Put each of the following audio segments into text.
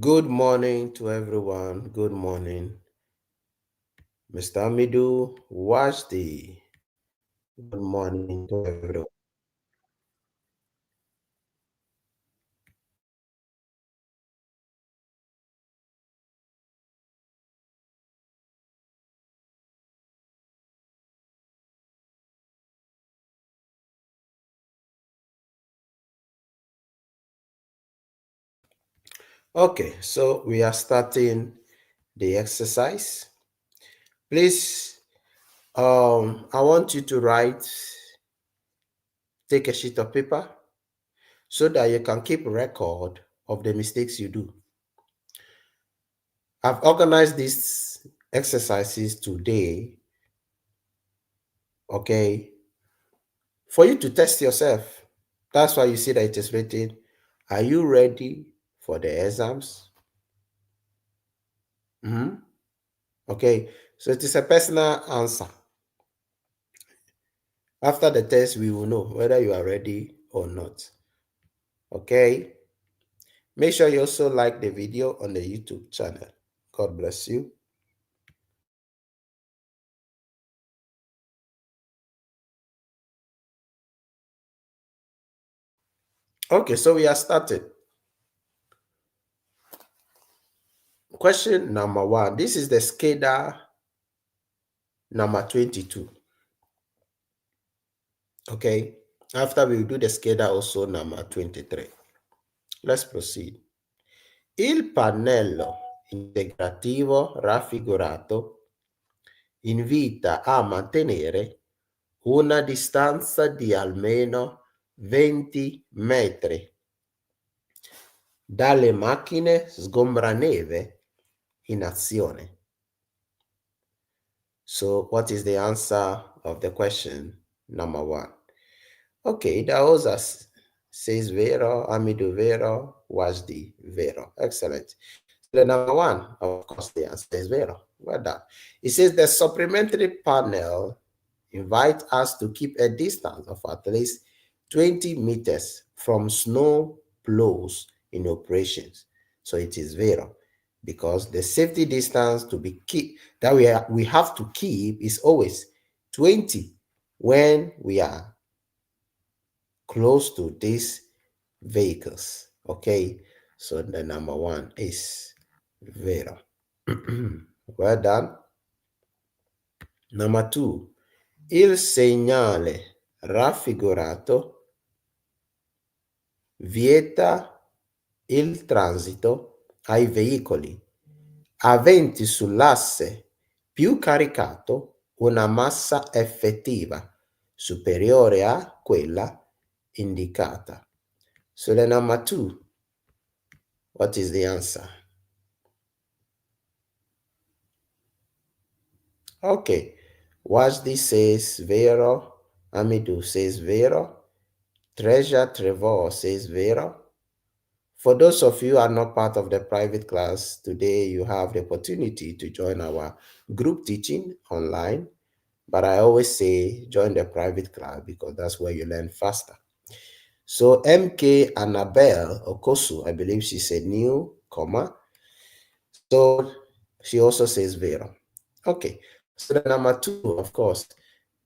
Good morning to everyone. Good morning. Mr. Amidu, watch the good morning to everyone. Okay, so we are starting the exercise. Please, I want you to take a sheet of paper so that you can keep record of the mistakes you do. I've organized these exercises today, okay, for you to test yourself. That's why you see that it is written, are you ready for the exams? Okay, so it is a personal answer. After the test, we will know whether you are ready or not. Okay, make sure you also like the video on the YouTube channel. God bless you. Okay, so we are started. Question number 1. This is the Scheda number 22. Okay, after we do the Scheda also number 23. Let's proceed. Il pannello integrativo raffigurato invita a mantenere una distanza di almeno 20 metri dalle macchine sgombraneve in azione. So what is the answer of the question number 1? Okay, Daosa says vero, Amido vero, Wajdi vero. Excellent. The number 1, of course, the answer is vero. Well done. It says the supplementary panel invite us to keep a distance of at least 20 meters from snow plows in operations. So it is vero, because the safety distance to be that we have to keep is always 20 when we are close to these vehicles. Okay, so the number 1 is vero. Well done. Number 2. Il segnale raffigurato vieta il transito ai veicoli aventi sull'asse più caricato una massa effettiva superiore a quella indicata. So the number 2, what is the answer? Okay, Wajdi says vero, Amidu says vero, Treasure Trevor says vero. For those of you who are not part of the private class, today you have the opportunity to join our group teaching online. But I always say join the private class because that's where you learn faster. So MK Annabelle Okosu, I believe she's a newcomer. So she also says vero. Okay, so the number 2, of course,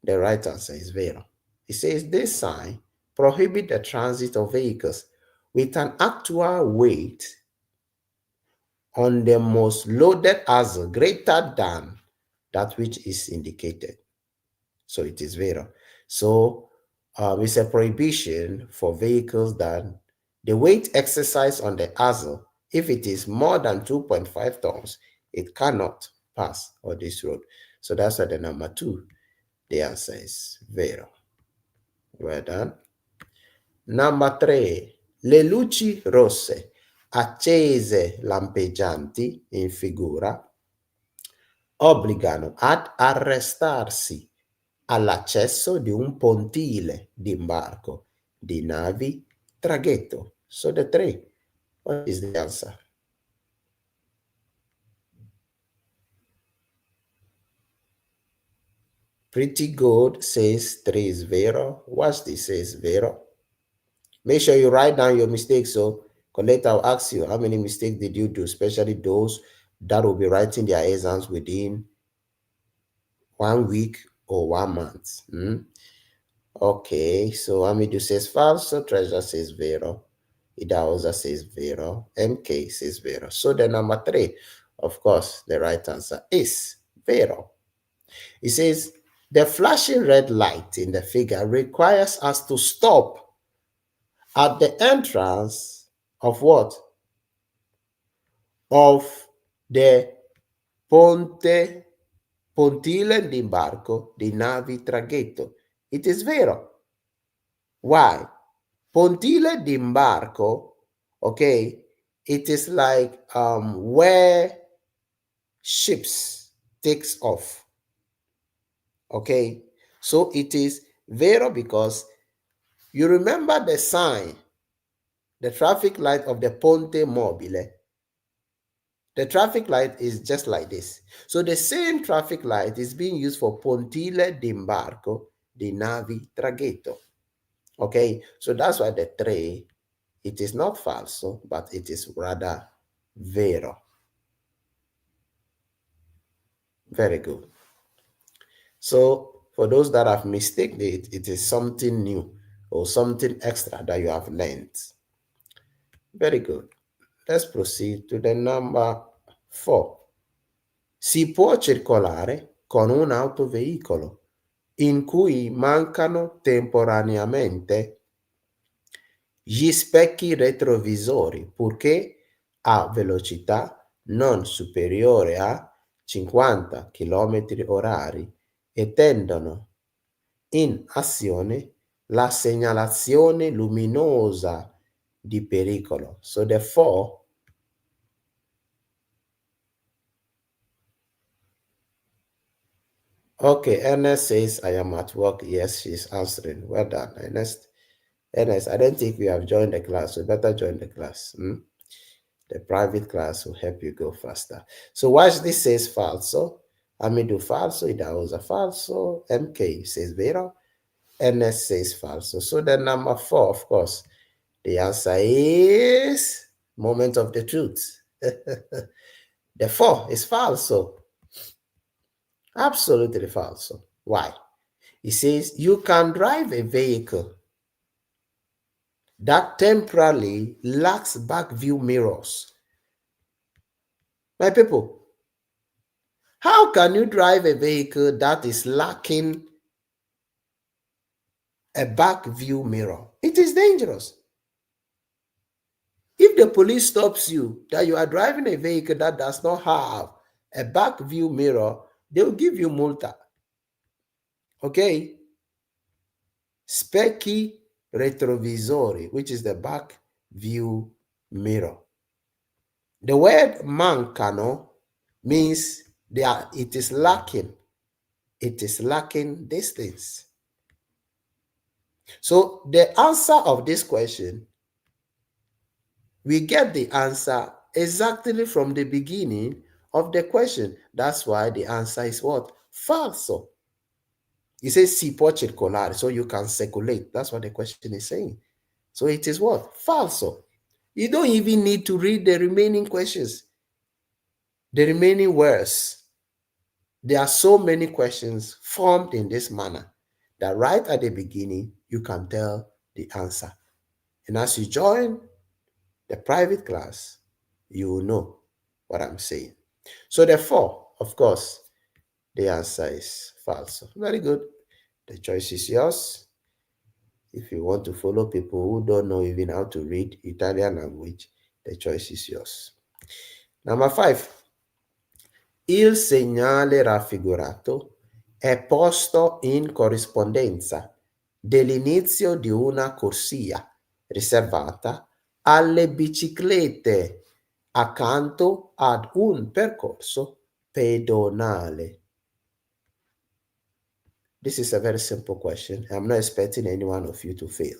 the right answer is vero. It says this sign prohibits the transit of vehicles with an actual weight on the most loaded axle greater than that which is indicated. So it is vero. So it's a prohibition for vehicles that the weight exercised on the axle, if it is more than 2.5 tons, it cannot pass on this road. So that's why the number 2, the answer is vero. Well done. Number 3, le luci rosse accese lampeggianti in figura obbligano ad arrestarsi all'accesso di un pontile di imbarco di navi traghetto. So the 3, what is the answer? Pretty Good says 3 is vero. What's this says vero? Make sure you write down your mistakes, so Later, I'll ask you, how many mistakes did you do, especially those that will be writing their exams within 1 week or 1 month. Okay, so Amidu says falso, Treasure says vero, Idaoza says vero, MK says vero. So the number 3, of course, the right answer is vero. It says, the flashing red light in the figure requires us to stop at the entrance of what? Of the Ponte Pontile d'imbarco di navi traghetto. It is vero. Why? Pontile d'imbarco, okay, it is like where ships takes off. Okay, so it is vero because you remember the sign, the traffic light of the Ponte Mobile. The traffic light is just like this. So the same traffic light is being used for Pontile d'imbarco di navi traghetto. Okay, so that's why the 3, it is not falso, but it is rather vero. Very good. So for those that have mistaken it, it is something new or something extra that you have learned. Very good. Let's proceed to the number 4. Si può circolare con un autoveicolo in cui mancano temporaneamente gli specchi retrovisori, purché a velocità non superiore a 50 km/h e tendono in azione la segnalazione luminosa di pericolo. So therefore, okay, Ernest says, I am at work. Yes, she's answering. Well done, Ernest. Ernest, I don't think we have joined the class. We better join the class. The private class will help you go faster. So watch, this says falso. Amidu falso, Idaoza falso, MK says vero, Ernest says falso. So the number 4, of course, the answer is moment of the truth. The 4 is falso. Absolutely falso. Why? It says you can drive a vehicle that temporarily lacks back view mirrors. My people, how can you drive a vehicle that is lacking a back view mirror? It is dangerous. If the police stops you that you are driving a vehicle that does not have a back view mirror, they will give you multa. Okay? Specchi retrovisori, which is the back view mirror. The word mancano means it is lacking. It is lacking these things. So the answer of this question, we get the answer exactly from the beginning of the question. That's why the answer is what? Falso. It says si può circolare, so you can circulate. That's what the question is saying. So it is what? Falso. You don't even need to read the remaining questions, the remaining words. There are so many questions formed in this manner that right at the beginning, you can tell the answer. And as you join the private class, you will know what I'm saying. So therefore, of course, the answer is false. Very good. The choice is yours. If you want to follow people who don't know even how to read Italian language, the choice is yours. Number 5. Il segnale raffigurato è posto in corrispondenza dell'inizio di una corsia riservata alle biciclette accanto ad un percorso pedonale. This is a very simple question. I'm not expecting any one of you to fail.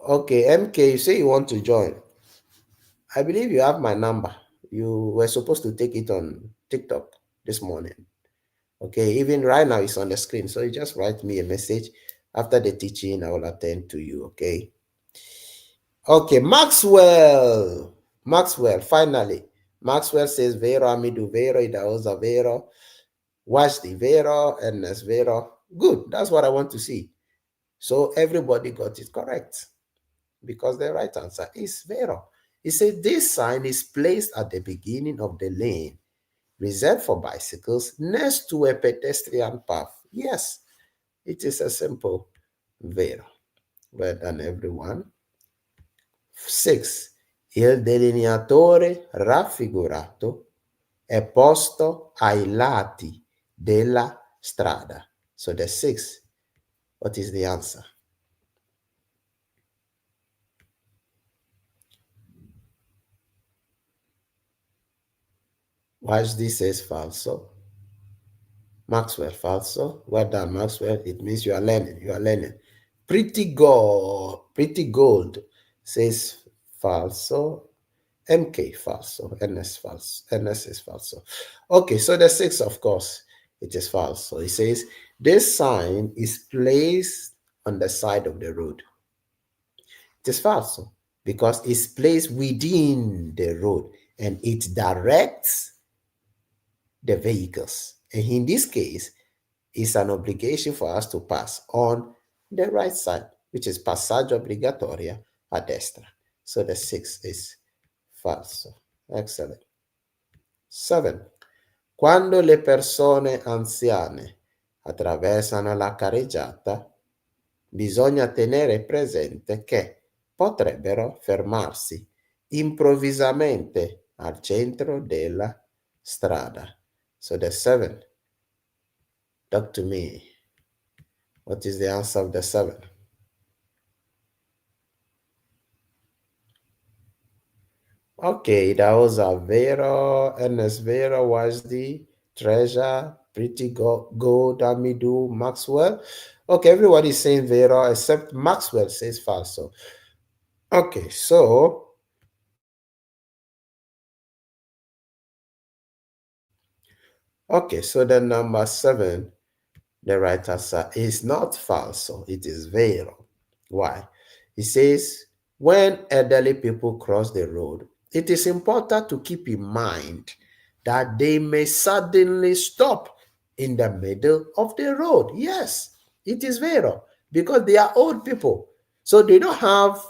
Okay, MK, you say you want to join. I believe you have my number. You were supposed to take it on TikTok this morning. Okay, even right now it's on the screen. So you just write me a message. After the teaching, I will attend to you, okay? Okay, Maxwell. Maxwell, finally. Maxwell says vero, amidu vero, idaosa vero, Washdi vero, Ernest vero. Good, that's what I want to see. So everybody got it correct because the right answer is vero. He said this sign is placed at the beginning of the lane reserved for bicycles next to a pedestrian path. Yes, it is a simple vero. Well done, everyone. 6. Il delineatore raffigurato è posto ai lati della strada. So the 6. What is the answer? Watch this says falso. Maxwell, falso. Well done, Maxwell. It means you are learning. You are learning. Pretty gold says falso. MK falso. NS falso. NS is falso. Okay, so the 6, of course, it is false. So it says this sign is placed on the side of the road. It is false because it's placed within the road and it directs the vehicles. And in this case, it's an obligation for us to pass on the right side, which is passaggio obbligatoria a destra. So the 6 is falso. Excellent. 7. Quando le persone anziane attraversano la carreggiata, bisogna tenere presente che potrebbero fermarsi improvvisamente al centro della strada. So the 7. Talk to me. What is the answer of the 7? Okay, that was a vero, Ernest Vero was the treasure, pretty good, Amidu, Maxwell. Okay, everybody is saying vero except Maxwell says falso. Okay, so the number 7, the right answer is not falso, it is vero. Why? It says when elderly people cross the road, it is important to keep in mind that they may suddenly stop in the middle of the road. Yes, it is vero because they are old people, so they don't have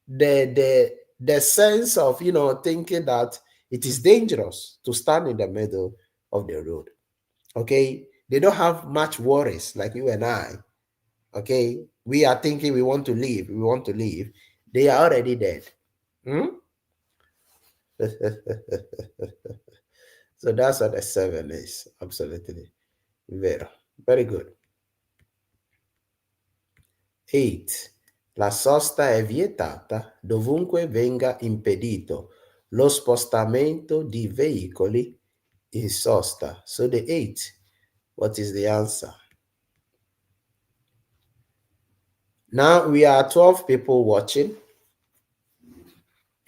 the sense of thinking that it is dangerous to stand in the middle of the road. Okay, they don't have much worries like you and I. Okay, we are thinking we want to leave, they are already dead. So that's what the 7 is. Absolutely vero. Very good. 8. La sosta è vietata dovunque venga impedito lo spostamento di veicoli in sosta. So the 8. What is the answer? Now we are 12 people watching.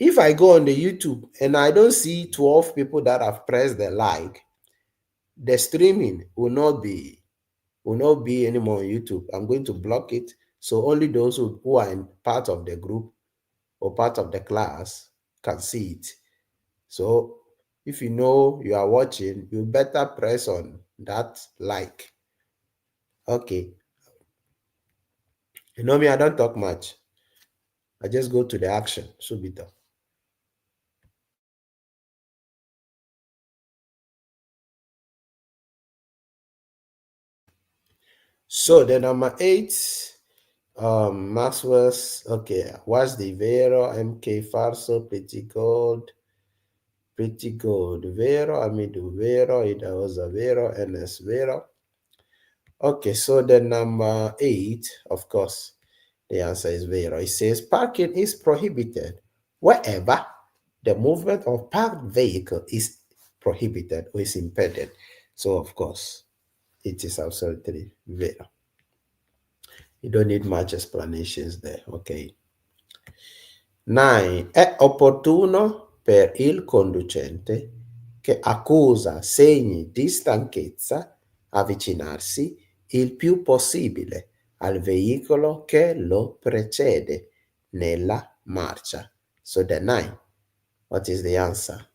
If I go on the YouTube and I don't see 12 people that have pressed the like, the streaming will not be anymore on YouTube. I'm going to block it. So only those who are in part of the group or part of the class can see it. So if you know you are watching, you better press on that like. Okay. You know me, I don't talk much. I just go to the action. Subito. So the number 8, Maxwell's, okay, what's the vero, MK falso, pretty good, vero, amidu vero, idaosa vero, NS vero. Okay, so the number 8, of course, the answer is vero. It says parking is prohibited wherever the movement of parked vehicle is prohibited or is impeded. So, of course, it is absolutely vero. You don't need much explanations there, okay? 9. È opportuno per il conducente che accusa segni di stanchezza avvicinarsi il più possibile al veicolo che lo precede nella marcia. So the 9. What is the answer?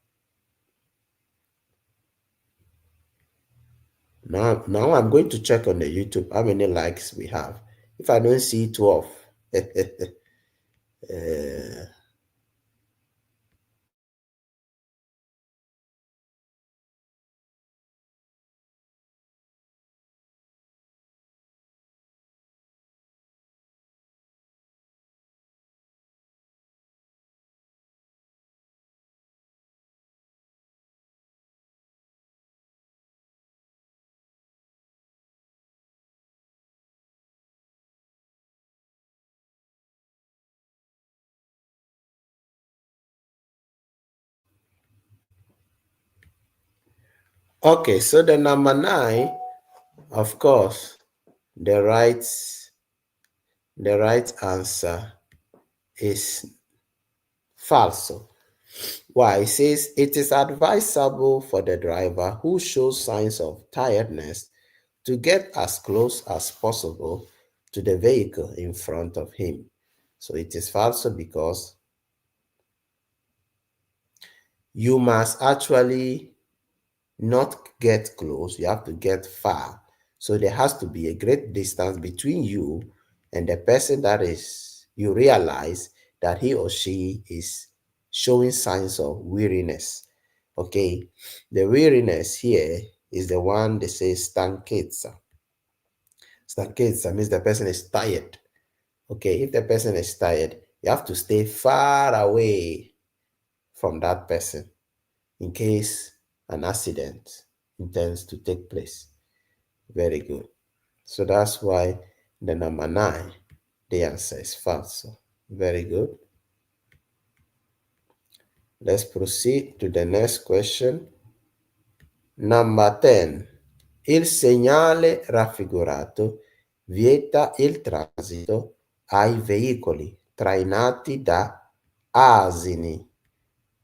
Now I'm going to check on the YouTube how many likes we have. If I don't see 12, okay, so the number 9, of course, the right answer is falso. Why? It says it is advisable for the driver who shows signs of tiredness to get as close as possible to the vehicle in front of him. So it is falso because you must actually not get close, you have to get far. So there has to be a great distance between you and the person that is, you realize that he or she is showing signs of weariness. Okay, the weariness here is the one they say stanchezza. Stanchezza means the person is tired. Okay, if the person is tired, you have to stay far away from that person in case an accident intends to take place. Very good. So that's why the number 9, the answer is false. Very good. Let's proceed to the next question. Number 10. Il segnale raffigurato vieta il transito ai veicoli trainati da asini.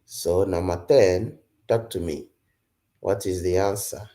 So number 10, talk to me. What is the answer?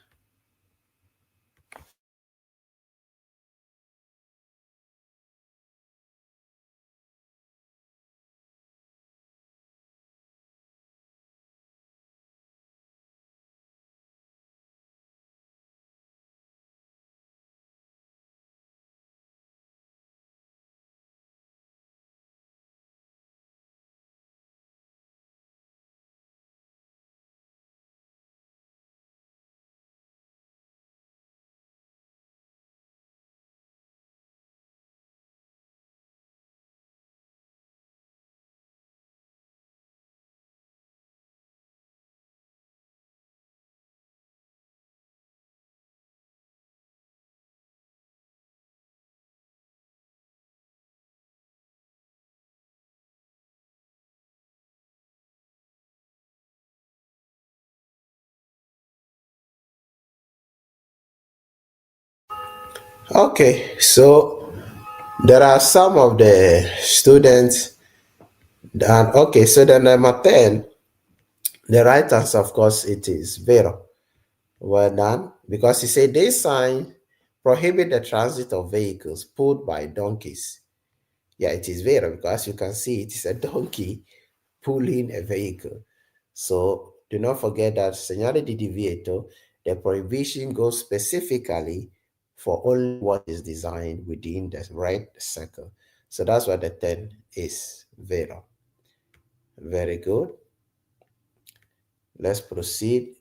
Okay, so there are some of the students that, okay, so the number 10, the right answer, of course, it is Vero. Well done, because he said this sign prohibit the transit of vehicles pulled by donkeys. Yeah, it is Vero, because you can see it is a donkey pulling a vehicle. So do not forget that señale di divieto, the prohibition goes specifically for only what is designed within the red circle. So that's why the 10 is Vero. Very good. Let's proceed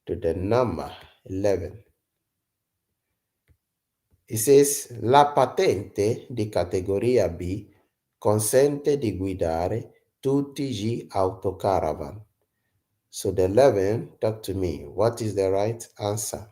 to the number 11. It says, la patente di categoria B consente di guidare tutti gli autocaravan. So the 11, talk to me. What is the right answer?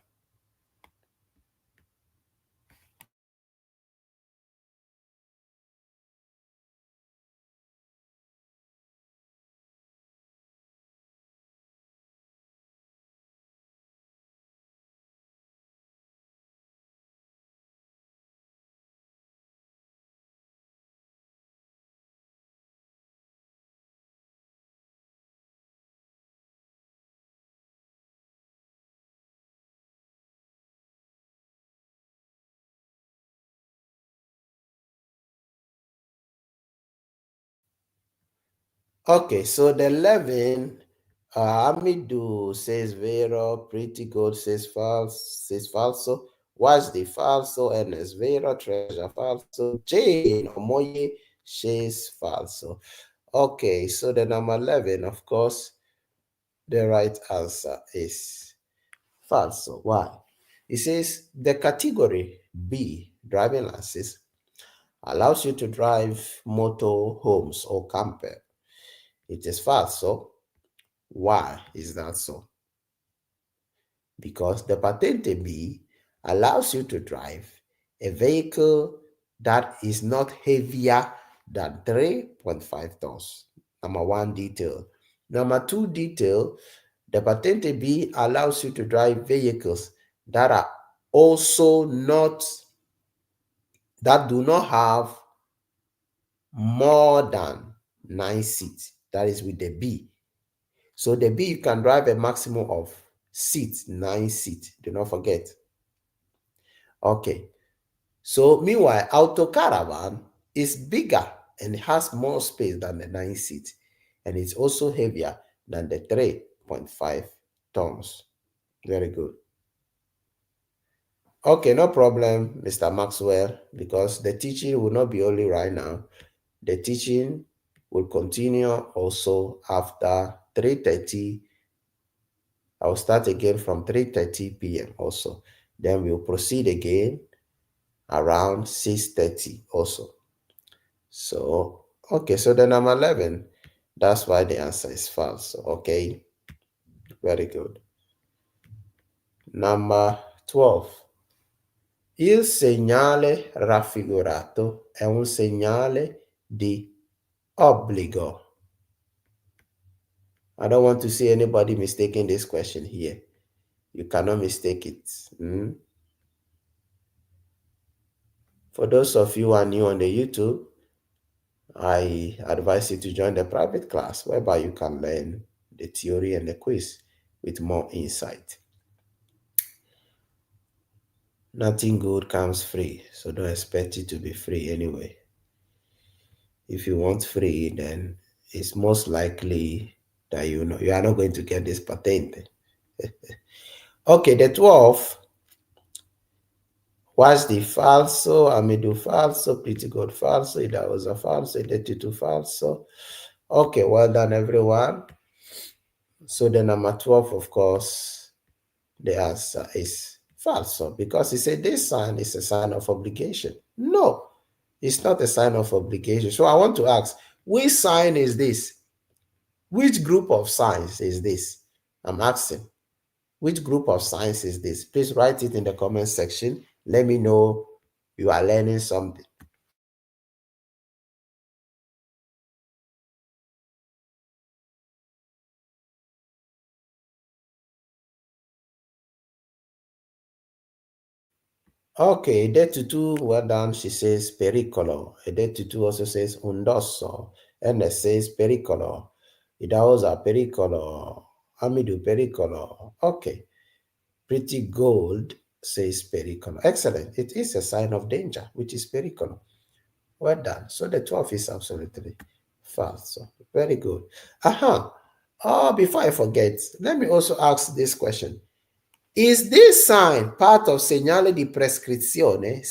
Okay, so the 11, Amidu says vero, Pretty Good says falso. What's the falso? Ernest vero, Treasure falso. Jane Omoye says falso. Okay, so the number 11, of course, the right answer is falso. Why? It says the category B, driving license, allows you to drive motor homes or camper. It is falso. Why is that so? Because the Patente B allows you to drive a vehicle that is not heavier than 3.5 tons. Number one detail. Number two detail, the Patente B allows you to drive vehicles that are also not, that do not have more than 9 seats. That is with the B. So the B, you can drive a maximum of seats, 9 seats. Do not forget. Okay. So meanwhile, Auto Caravan is bigger and has more space than the 9 seats. And it's also heavier than the 3.5 tons. Very good. Okay, no problem, Mr. Maxwell, because the teaching will not be only right now. The teaching will continue also after 3:30. I'll start again from 3:30 p.m. also. Then we'll proceed again around 6:30 also. So, okay, so the number 11, that's why the answer is false. Okay, very good. Number 12. Il segnale raffigurato è un segnale di obbligo. I don't want to see anybody mistaking this question here. You cannot mistake it. For those of you who are new on the YouTube, I advise you to join the private class whereby you can learn the theory and the quiz with more insight. Nothing good comes free, so don't expect it to be free anyway. If you want free, then it's most likely that you are not going to get this patente. Okay, the 12. What's the falso? Amidu falso, Pretty Good falso, that was a falso, identity falso. Okay, well done everyone. So the number 12, of course, the answer is falso because he said this sign is a sign of obligation. No, it's not a sign of obligation. So I want to ask, which sign is this? Which group of signs is this? I'm asking, which group of signs is this? Please write it in the comment section. Let me know you are learning something. Okay, Edetutu, well done. She says pericolo. Edetutu also says undoso. Ernest says pericolo. Idaoza pericolo. Amidu pericolo. Okay. Pretty Gold says pericolo. Excellent. It is a sign of danger, which is pericolo. Well done. So the 12 is absolutely false. So very good. Oh, before I forget, let me also ask this question. Is this sign part of segnale di prescrizione?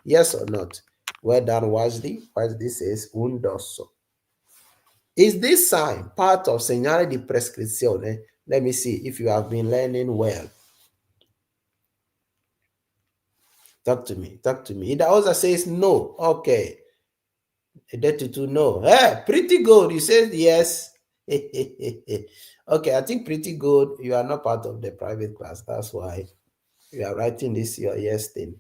Yes or not? Well done, Wajdi. Wajdi says undosso. Is this sign part of segnale di prescrizione? Let me see if you have been learning well. Talk to me. Talk to me. It also says no. Okay. Edetutu no. Hey, Pretty Good. You said yes. Okay, I think Pretty Good. You are not part of the private class. That's why you are writing this your yes thing.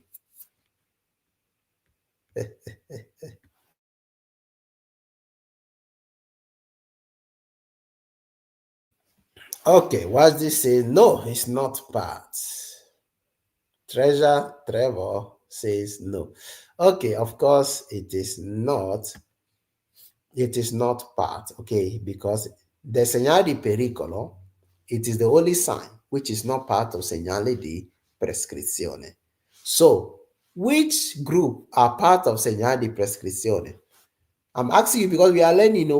Okay, what's this say? No, it's not part. Trevor says no. Okay, of course it is not. It is not part, okay, because the segnale di pericolo, it is the only sign which is not part of segnale di prescrizione. So, which group are part of segnale di prescrizione? I'm asking you because we are learning,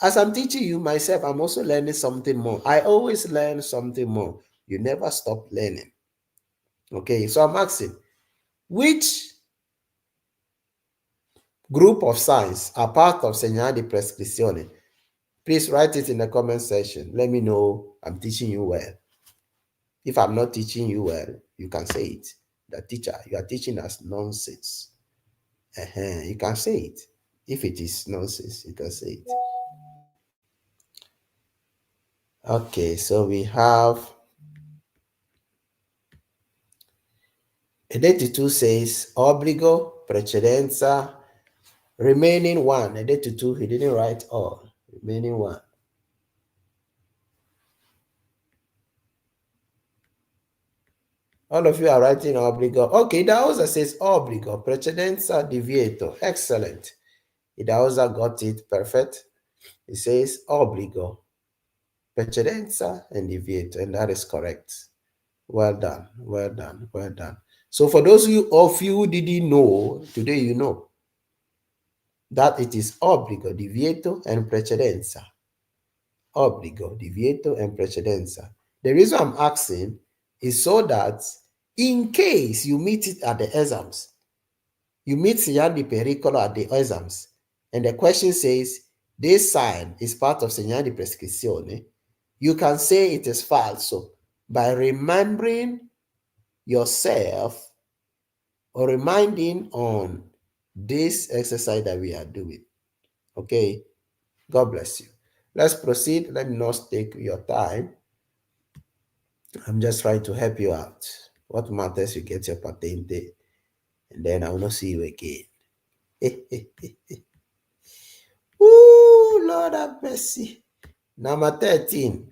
As I'm teaching you myself, I'm also learning something more. I always learn something more. You never stop learning. Okay, so I'm asking, which group of signs are part of segnali di prescrizione? Please write it in the comment section. Let me know I'm teaching you well. If I'm not teaching you well, you can say it. The teacher, you are teaching us nonsense. You can say it. If it is nonsense, you can say it. Okay, so we have Edetitu says obbligo, precedenza, remaining one. Edetitu, he didn't write all. Remaining one. All of you are writing obbligo. Okay, Idahosa says obbligo, precedenza, divieto. Excellent. Idahosa got it perfect. It says obbligo, precedenza, and divieto, and that is correct. Well done, well done, well done. So for those of you who didn't know, today you know that it is obbligo, divieto, and precedenza. Obbligo, divieto, and precedenza. The reason I'm asking is so that in case you meet it at the exams, you meet segnale di pericolo at the exams, and the question says, this sign is part of segnale di prescrizione, you can say it is falso by remembering yourself or reminding on this exercise that we are doing. Okay, God bless you. Let's proceed. Let me not take your time. I'm just trying to help you out. What matters, you get your patente, and then I will not see you again. Ooh, Lord have mercy. Number 13.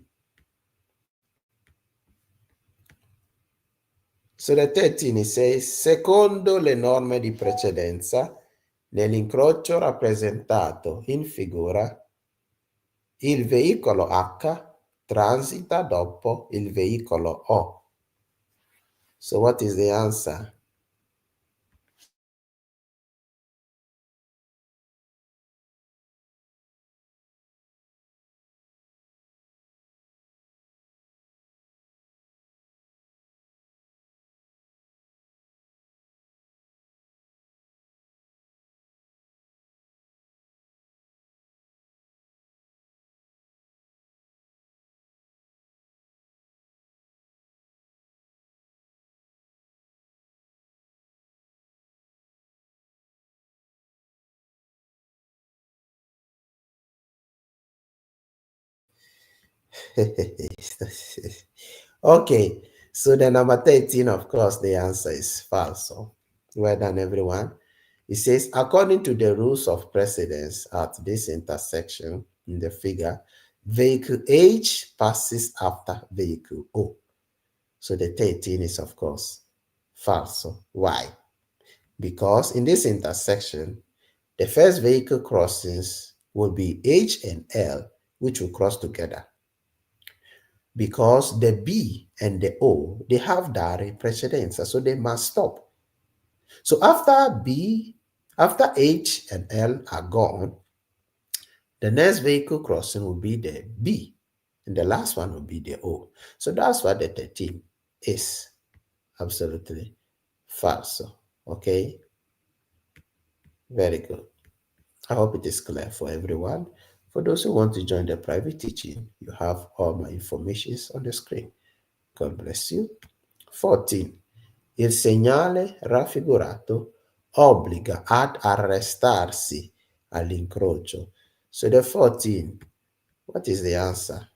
So the 13, it says, secondo le norme di precedenza, nell'incrocio rappresentato in figura, il veicolo H transita dopo il veicolo O. So what is the answer? Okay, so the number 13, of course, the answer is false. Well done, everyone. It says, according to the rules of precedence at this intersection in the figure, vehicle H passes after vehicle O. So the 13 is, of course, false. Why? Because in this intersection, the first vehicle crossings will be H and L, which will cross together. Because the B and the O, they have direct precedenza, so they must stop. So after H and L are gone, the next vehicle crossing will be the B, and the last one will be the O. So that's what the 13 is. Absolutely false. Okay? Very good. I hope it is clear for everyone. For those who want to join the private teaching, you have all my information on the screen. God bless you. 14. Il segnale raffigurato obbliga ad arrestarsi all'incrocio. So the 14, what is the answer?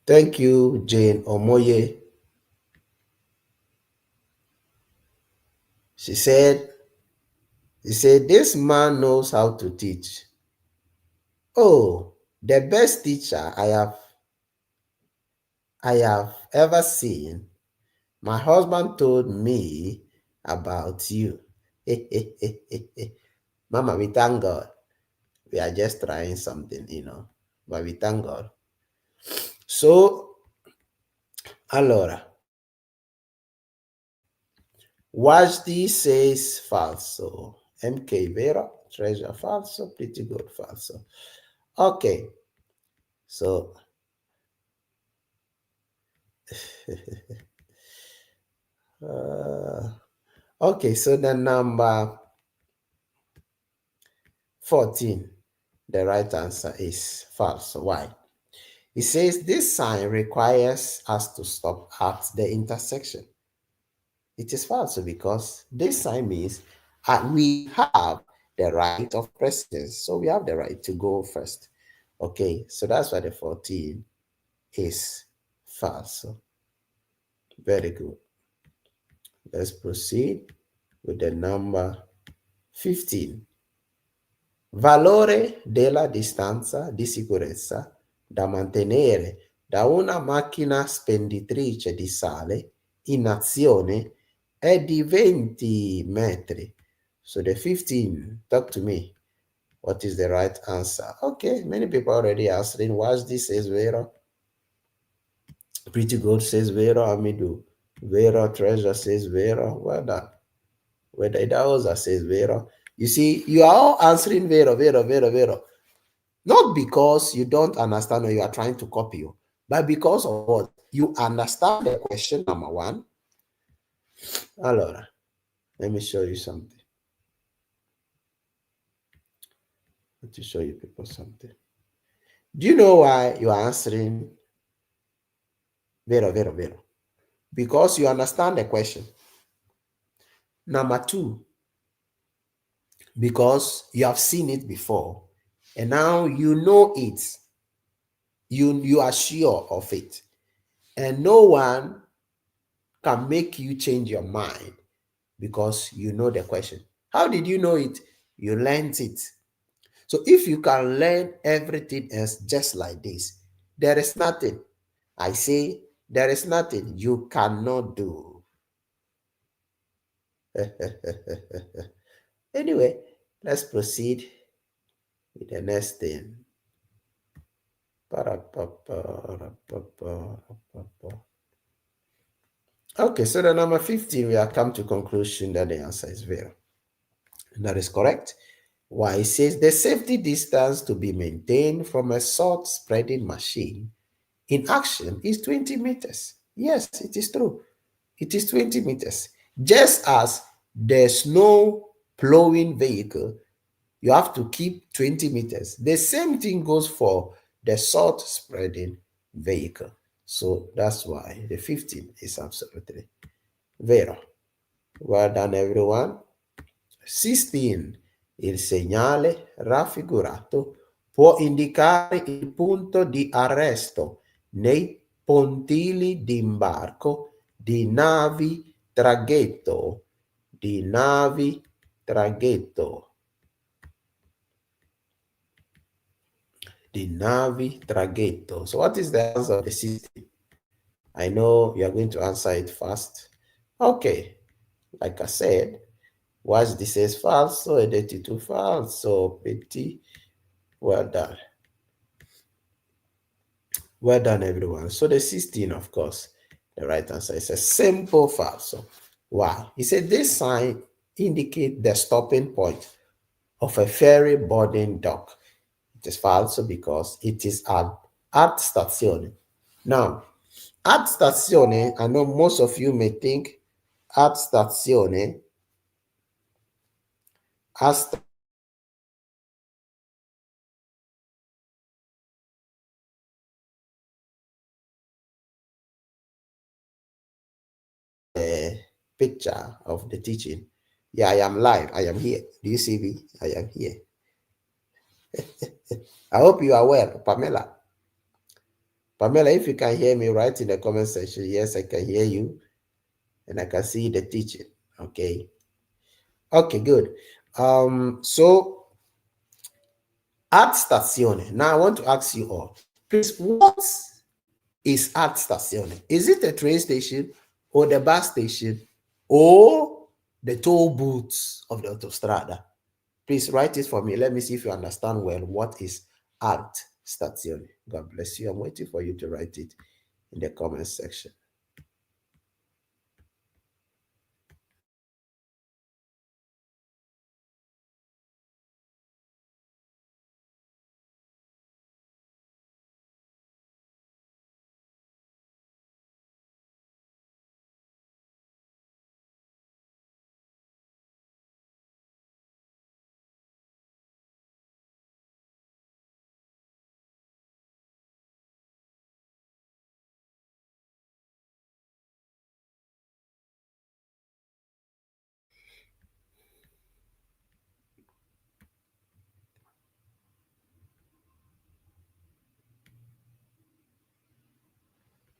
Thank you, Jane Omoye. She said, this man knows how to teach. Oh, the best teacher I have ever seen. My husband told me about you. Mama, we thank God. We are just trying something, but we thank God. So, allora, Wajdi says falso. MK vero, treasure falso, pretty good falso. Okay, so okay, so the number 14, the right answer is false. Why? It says this sign requires us to stop at the intersection. It is false because this sign means we have the right of precedence. So we have the right to go first. Okay, so that's why the 14 is false. Very good. Let's proceed with the number 15. Valore della distanza di sicurezza da mantenere da una macchina spenditrice di sale in azione è di 20 metri. So the 15, talk to me. What is the right answer? Okay, many people already answering. Watch this says vero. Pretty good says vero. Amidu. Vero. Treasure says vero. Well done. Whether Idaoza says vero. You see, you are all answering vero, vero, vero, vero. Not because you don't understand or you are trying to copy you, but because of what? You understand the question, number one. Allora, let me show you something. Let me show you people something. Do you know why you are answering vero, vero, vero? Because you understand the question. Number two, because you have seen it before and now you know it. You are sure of it. And no one can make you change your mind because you know the question. How did you know it? You learned it. So if you can learn everything else just like this, there is nothing. I say there is nothing you cannot do. Anyway, let's proceed with the next thing. Okay, so the number 15, we have come to conclusion that the answer is vero. That is correct. Why? It says the safety distance to be maintained from a salt spreading machine in action is 20 meters. Yes, it is true. It is 20 meters. Just as the snow plowing vehicle, you have to keep 20 meters. The same thing goes for the salt spreading vehicle. So that's why the 15 is absolutely vero. Well done, everyone. 16. Il segnale raffigurato può indicare il punto di arresto nei pontili di imbarco di navi traghetto, di navi traghetto, di navi traghetto. So what is the answer of the 16? I know you are going to answer it fast. Okay, like I said, watch this is falso, identity falso, petit. Well done. Well done, everyone. So the 16, of course, the right answer is a simple falso. Wow. He said this sign indicates the stopping point of a ferry boarding dock. It is falso because it is an ad stazione. Now, ad stazione, I know most of you may think ad stazione as a picture of the teaching. Yeah, I am live. I am here. Do you see me? I am here. I hope you are well, Pamela. Pamela, if you can hear me, write in the comment section. Yes, I can hear you. And I can see the teaching. Okay. Okay, good. So ad stazione. Now I want to ask you all, please, what is ad stazione? Is it a train station or the bus station or the toll booths of the autostrada? Please write it for me. Let me see if you understand well what is art stazione. God bless you. I'm waiting for you to write it in the comment section.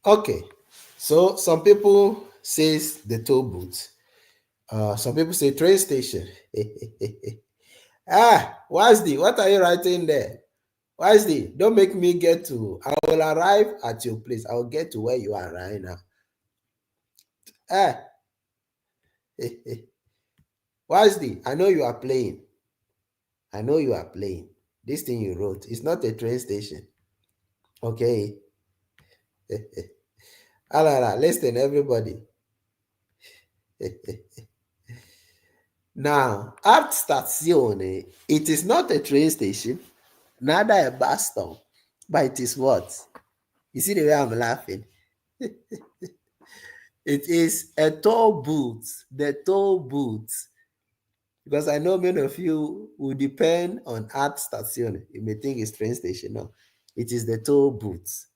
Okay, so some people says the toll booth. Some people say train station. Wasdi, what are you writing there? Wasdi, don't make me get to. I will arrive at your place. I will get to where you are right now. Wasdi, I know you are playing. I know you are playing. This thing you wrote, it's not a train station. Okay. Alala, listen, everybody. Now, art stazione, it is not a train station, neither a bus stop, but it is what? You see the way I'm laughing? It is a toll booth, the toll booth. Because I know many of you will depend on art station. You may think it's train station. No, it is the toll booth.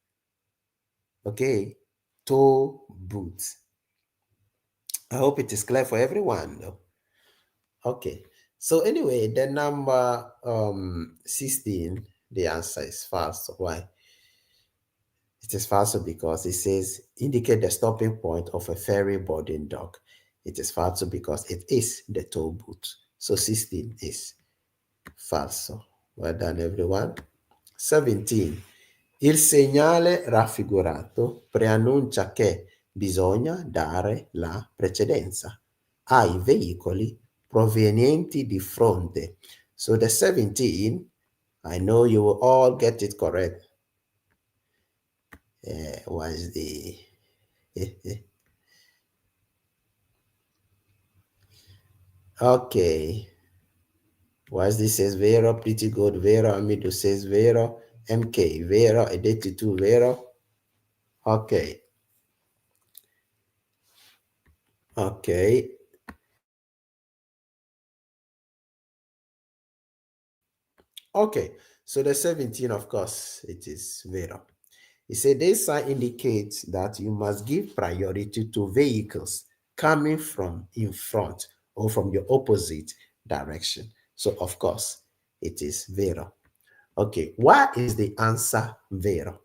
Okay, toll booth. I hope it is clear for everyone. No? Okay. So anyway, the number 16, the answer is false. Why? It is false because it says indicate the stopping point of a ferry boarding dock. It is false because it is the toll booth. So 16 is false. Well done, everyone. 17. Il segnale raffigurato preannuncia che bisogna dare la precedenza ai veicoli provenienti di fronte. So the 17, I know you will all get it correct. Was the okay. Was this says vero, pretty good, vero, Amido says vero, MK, vero, Edetitu, vero. Okay. Okay. Okay. So the 17, of course, it is vero. He said this sign indicates that you must give priority to vehicles coming from in front or from your opposite direction. So, of course, it is vero. Okay, why is the answer vero?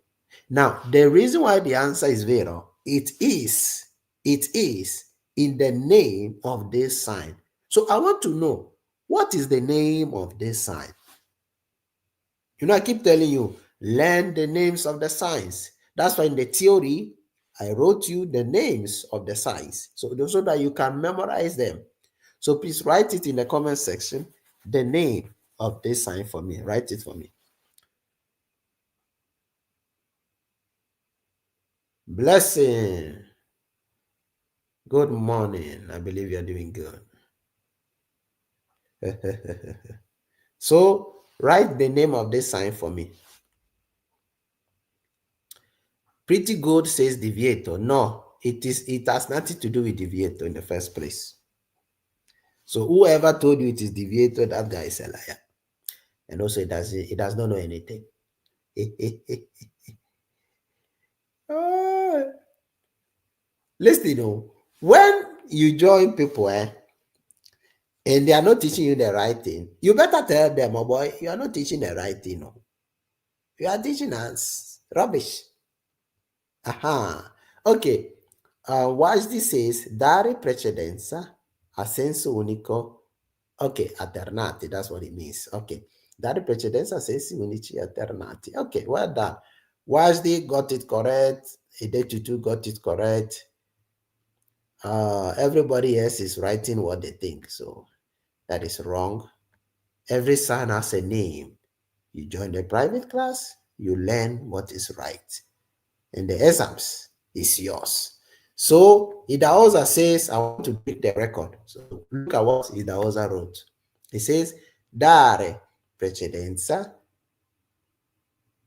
Now, the reason why the answer is vero, it is in the name of this sign. So I want to know, what is the name of this sign? You know, I keep telling you, learn the names of the signs. That's why in the theory, I wrote you the names of the signs so that you can memorize them. So please write it in the comment section, the name of this sign for me. Write it for me. Blessing. Good morning. I believe you're doing good. So write the name of this sign for me. Pretty good says deviator. No, it has nothing to do with deviator in the first place. So whoever told you it is deviator, that guy is a liar. And also it does not know anything. Listen, when you join people and they are not teaching you the right thing, you better tell them, oh boy, you are not teaching the right thing. No. You are teaching us rubbish. Aha. Ok. Wajdi says, dare precedenza a senso unico. Ok, alternati, that's what it means. Ok. Dare precedenza a sensi unici alternati. Ok, well done. Wajdi got it correct. Idetutu got it correct. Everybody else is writing what they think, so that is wrong. Every sign has a name. You join the private class, you learn what is right. And the exams is yours. So Idahosa says, I want to break the record. So look at what Idahosa wrote. He says, dare precedenza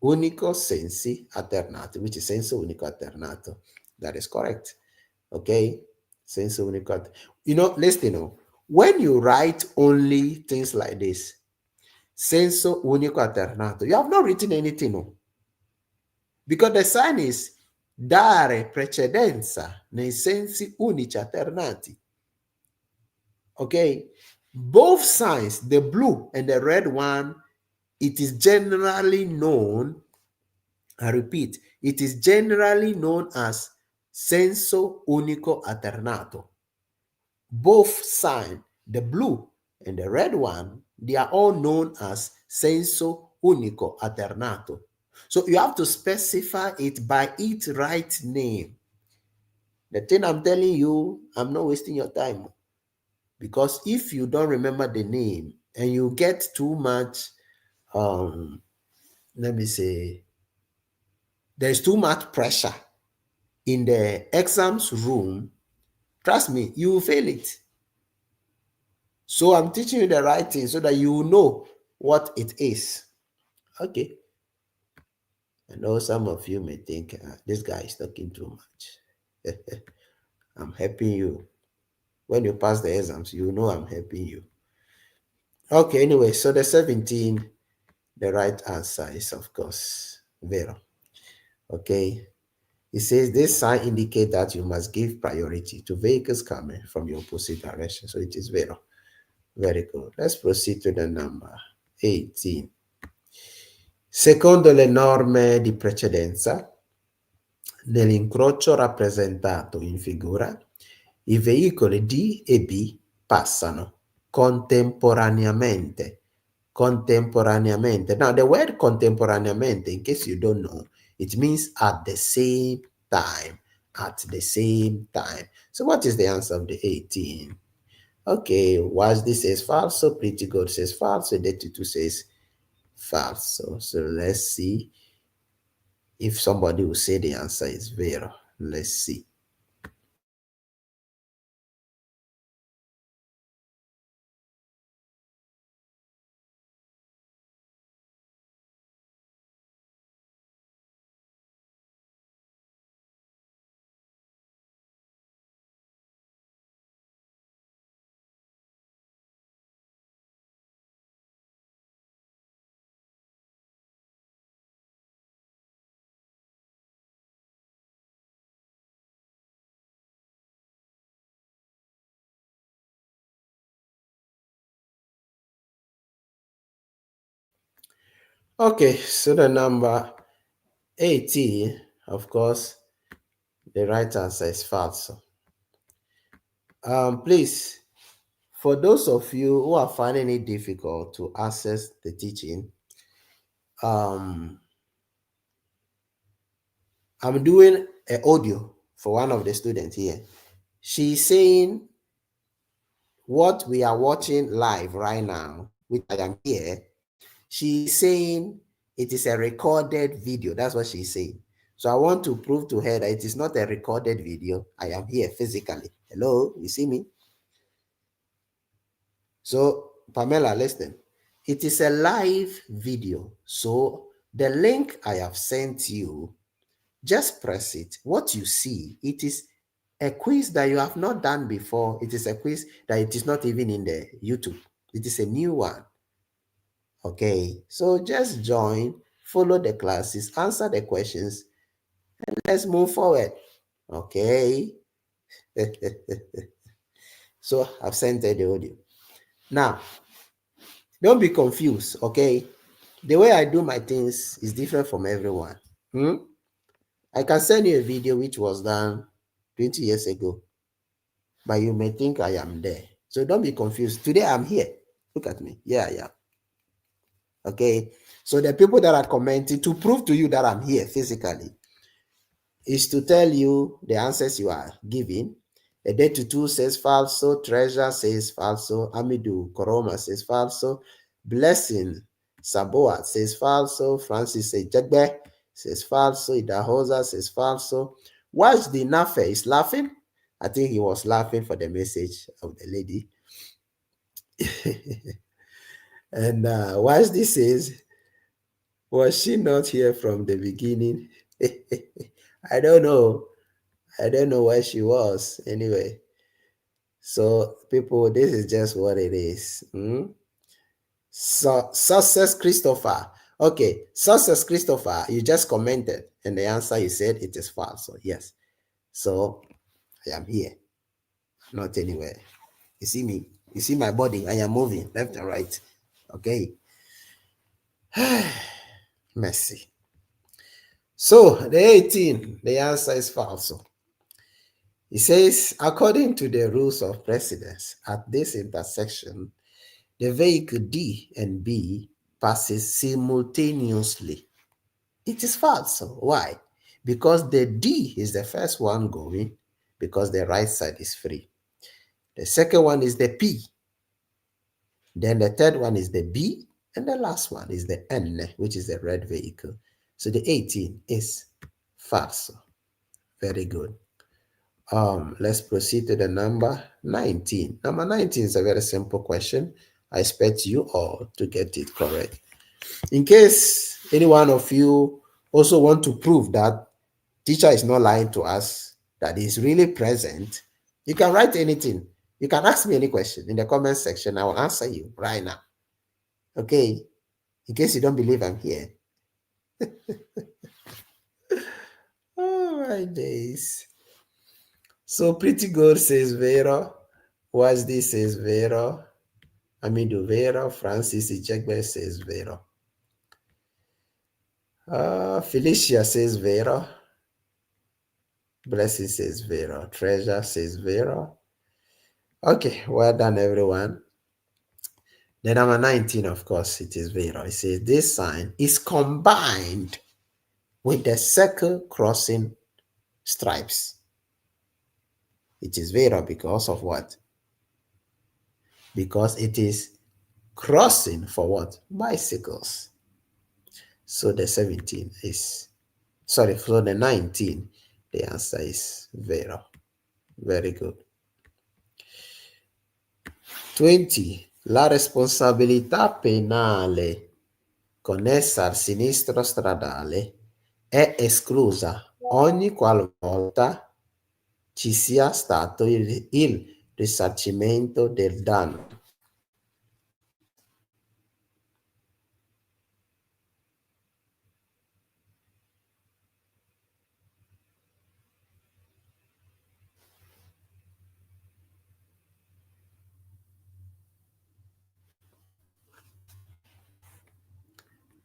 unico sensi alternato, which is senso unico alternato. That is correct. Okay, senso unico. Listen, when you write only things like this, senso unico alternato, you have not written anything, no? Because the sign is dare precedenza nei sensi unici alternati. Okay, both signs, the blue and the red one, it is generally known, I repeat, it is generally known as senso unico alternato. Both signs, the blue and the red one, they are all known as senso unico alternato. So you have to specify it by its right name. The thing I'm telling you, I'm not wasting your time. Because if you don't remember the name and you get too much, let me say, there's too much pressure in the exams room, trust me, you will fail it. So I'm teaching you the right thing so that you know what it is. Okay. I know some of you may think, this guy is talking too much. I'm helping you. When you pass the exams, you know I'm helping you. Okay, anyway, so the 17, the right answer is, of course, Vero. Okay. It says this sign indicates that you must give priority to vehicles coming from your opposite direction. So it is Vero. Very good. Let's proceed to the number 18. Secondo le norme di precedenza, nell'incrocio rappresentato in figura, i veicoli D e B passano contemporaneamente. Contemporaneamente. Now, the word contemporaneamente, in case you don't know, it means at the same time. At the same time. So what is the answer of the 18? Okay, was this says falso, pretty good says falso, D-CQC says falso. So let's see if somebody will say the answer is vero. Let's see. Okay, so the number 18, of course, the right answer is falso. Please, for those of you who are finding it difficult to access the teaching, I'm doing an audio for one of the students here. She's saying what we are watching live right now, which I am here, she's saying it is a recorded video. That's what she's saying. So I want to prove to her that it is not a recorded video. I am here physically. Hello, you see me? So Pamela, listen. It is a live video. So the link I have sent you, just press it. What you see, it is a quiz that you have not done before. It is a quiz that it is not even in the YouTube. It is a new one. Okay, so just join, follow the classes, answer the questions, and let's move forward. Okay. So I've sent the audio. Now, don't be confused, okay? The way I do my things is different from everyone. I can send you a video which was done 20 years ago, but you may think I am there. So don't be confused. Today I'm here. Look at me. Yeah, yeah. Okay. So the people that are commenting, to prove to you that I'm here physically, is to tell you the answers you are giving. A D-CQC says falso, Treasure says falso, Amidu Koroma says falso, Blessing Saboa says falso. Francis Ejegbe says falso. Idahosa says falso. Wajdi Nafe is laughing. I think he was laughing for the message of the lady. And Wajdi says, was she not here from the beginning? I don't know. I don't know where she was. Anyway, so people, this is just what it is. So, Success Christopher. Okay, Success Christopher, you just commented, and the answer you said it is false. So yes. So I am here, not anywhere. You see me? You see my body? I am moving left and right. Okay. Mercy. So the 18, the answer is false. It says, according to the rules of precedence, at this intersection, the vehicle D and B passes simultaneously. It is false. Why? Because the D is the first one going, because the right side is free. The second one is the P. Then the third one is the B. And the last one is the N, which is the red vehicle. So the 18 is false. Very good. Let's proceed to the number 19. Number 19 is a very simple question. I expect you all to get it correct. In case any one of you also want to prove that teacher is not lying to us, that he is really present, you can write anything. You can ask me any question in the comment section. I will answer you right now. Okay? In case you don't believe I'm here. Oh my days. So Pretty Good says Vero. Wasdi says Vero. Amidu Vero. Francis Ijegbe says Vero. Felicia says Vero. Blessing says Vero. Treasure says Vero. Okay, well done, everyone. The number 19, of course, it is Vero. It says this sign is combined with the circle crossing stripes. It is Vero because of what? Because it is crossing for what? Bicycles. So the 17 is, sorry, for the 19, the answer is Vero. Very good. 20. La responsabilità penale connessa al sinistro stradale è esclusa ogni qualvolta ci sia stato il risarcimento del danno.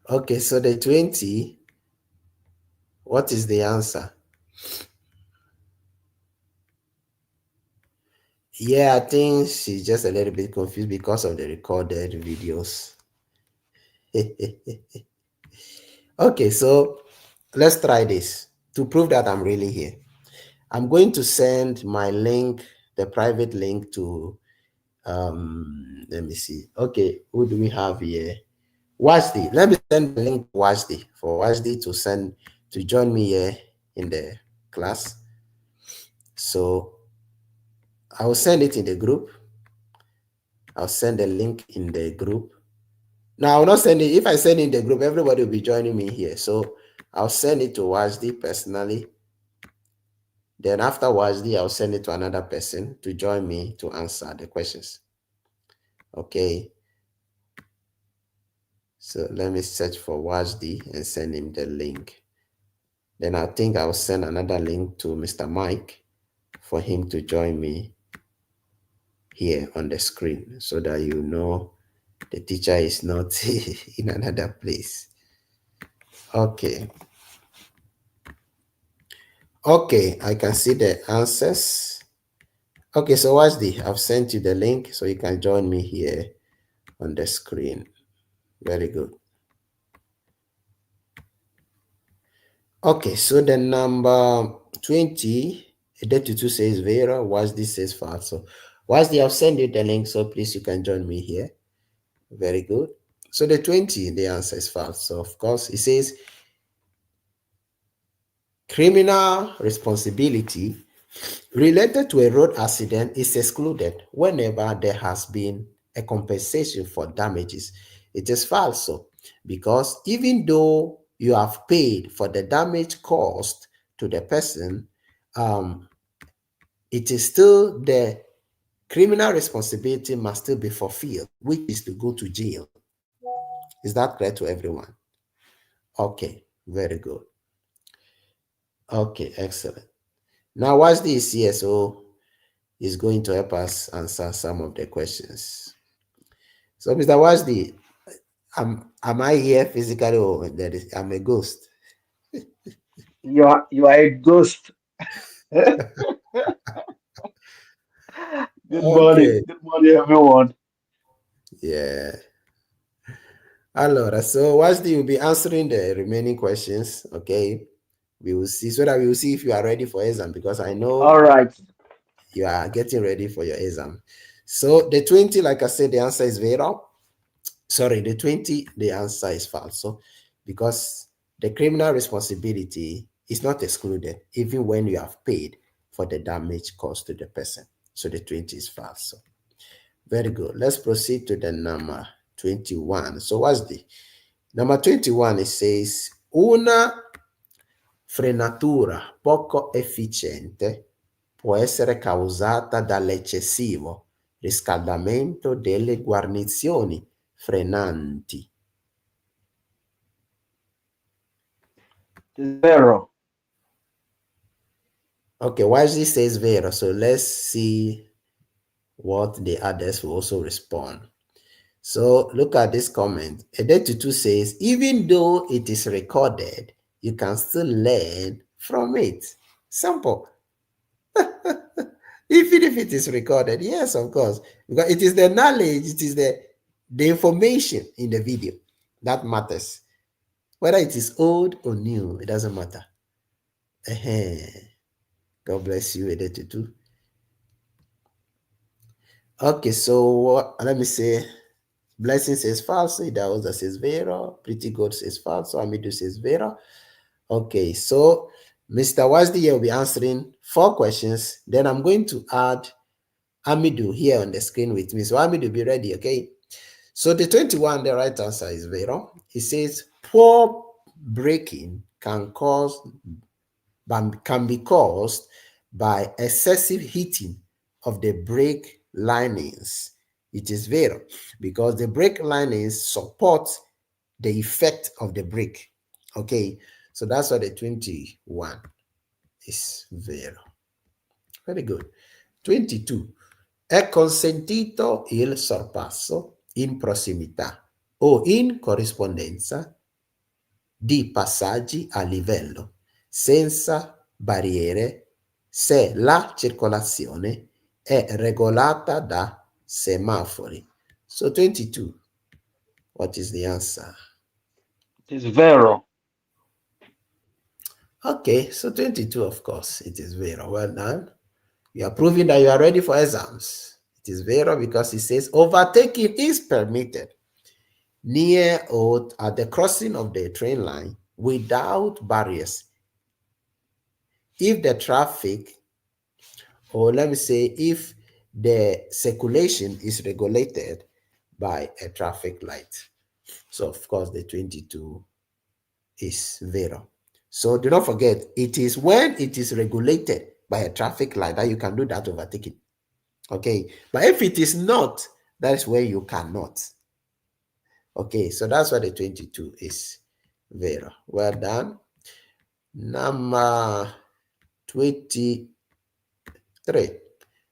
Okay, so the 20, what is the answer? Yeah, I think she's just a little bit confused because of the recorded videos. Okay, so let's try this to prove that I'm really here. I'm going to send my link, the private link to, let me see. Okay, who do we have here? Wajdi. Let me send the link to Wajdi for Wajdi to send, to join me here in the class. So I will send it in the group. I'll send the link in the group. Now, I will not send it. If I send it in the group, everybody will be joining me here. So I'll send it to Wajdi personally. Then after Wajdi, I'll send it to another person to join me to answer the questions. Okay. So let me search for Wajdi and send him the link. Then I think I'll send another link to Mr. Mike for him to join me here on the screen so that you know the teacher is not in another place. Okay. Okay, I can see the answers. Okay, so Wajdi, I've sent you the link so you can join me here on the screen. Very good. Okay, so the number 20, D-CQC says Vera, Wajdi says false. So Wajdi, I've sent you the link, so please you can join me here. Very good. So the 20, the answer is false. So of course, it says criminal responsibility related to a road accident is excluded whenever there has been a compensation for damages. It is false, so, because even though you have paid for the damage caused to the person, um, it is still the criminal responsibility must still be fulfilled, which is to go to jail. Is that clear to everyone? Okay, very good. Okay, excellent. Now, watch this. CSO is going to help us answer some of the questions. So, Mr. Washdi, am I here physically or I'm a ghost? You are a ghost. Good morning. Okay. Good morning, everyone. Yeah. Allora, so Washdi will be answering the remaining questions. Okay. We will see so that we will see if you are ready for exam because I know All right. you are getting ready for your exam. So the 20, like I said, the answer is Vera. Sorry, the 20, the answer is false. So because the criminal responsibility is not excluded, even when you have paid for the damage caused to the person. So the 20 is false. So very good. Let's proceed to the number 21. So what's the number 21? It says una frenatura poco efficiente può essere causata dall'eccessivo riscaldamento delle guarnizioni frenanti. It's Vero. Okay, Wisely says Vero, so let's see what the others will also respond. So look at this comment. Edetutu says, even though it is recorded, you can still learn from it. Simple. Even if it is recorded, yes, of course. Because it is the knowledge, it is the information in the video that matters. Whether it is old or new, it doesn't matter. God bless you, Edetutu. Okay, so let me say, Blessing says false, Idaoza says Vera, Pretty God says false, Amidu says Vera. Okay, so Mr. Wasdi will be answering 4 questions. Then I'm going to add Amidu here on the screen with me. So Amidu, be ready, okay? So the 21, the right answer is Vera. It says poor braking can be caused by excessive heating of the brake linings. It is Vera because the brake linings support the effect of the brake. Okay, so that's why the 21 is Vera. Very good. 22. È consentito il sorpasso in prossimità o in corrispondenza di passaggi a livello, senza barriere, se la circolazione è regolata da semafori. So 22, what is the answer? It's Vero. Okay, so 22, of course, it is Vero. Well done. You are proving that you are ready for exams. It is Vero because it says overtaking is permitted near or at the crossing of the train line without barriers if the traffic, or let me say, if the circulation is regulated by a traffic light. So, of course, the 22 is Vero. So, do not forget, it is when it is regulated by a traffic light that you can do that overtaking. Okay, but if it is not, that's where you cannot. Okay, so that's why the 22 is Vero. Well done. Number 23.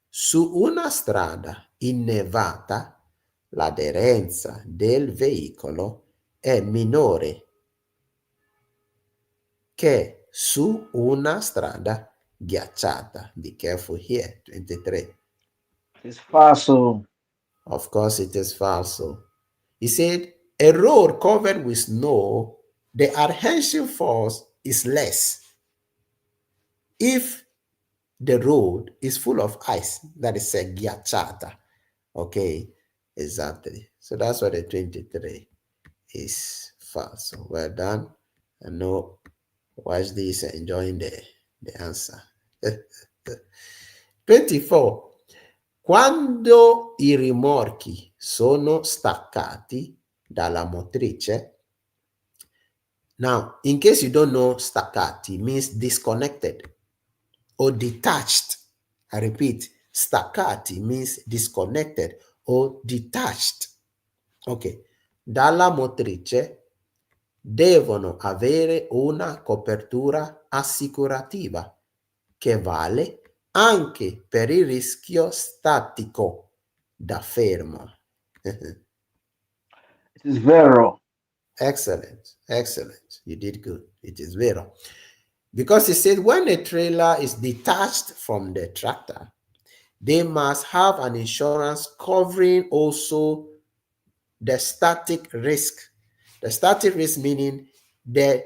Su una strada innevata l'aderenza del veicolo è minore che su una strada ghiacciata. Be careful here. 23. It's Faso. Of course, it is false. He said, a road covered with snow, the adhesion force is less. If the road is full of ice, that is a ghiacciata. Okay, exactly. So that's what the 23 is false. So well done. I know watch this enjoying the answer. 24. Quando I rimorchi sono staccati dalla motrice. Now, in case you don't know, staccati means disconnected or detached. I repeat, staccati means disconnected or detached. Ok, dalla motrice devono avere una copertura assicurativa che vale anche per il rischio statico da fermo. It is vero. Excellent, excellent. You did good. It is vero. Because it said when a trailer is detached from the tractor, they must have an insurance covering also the static risk. The static risk meaning the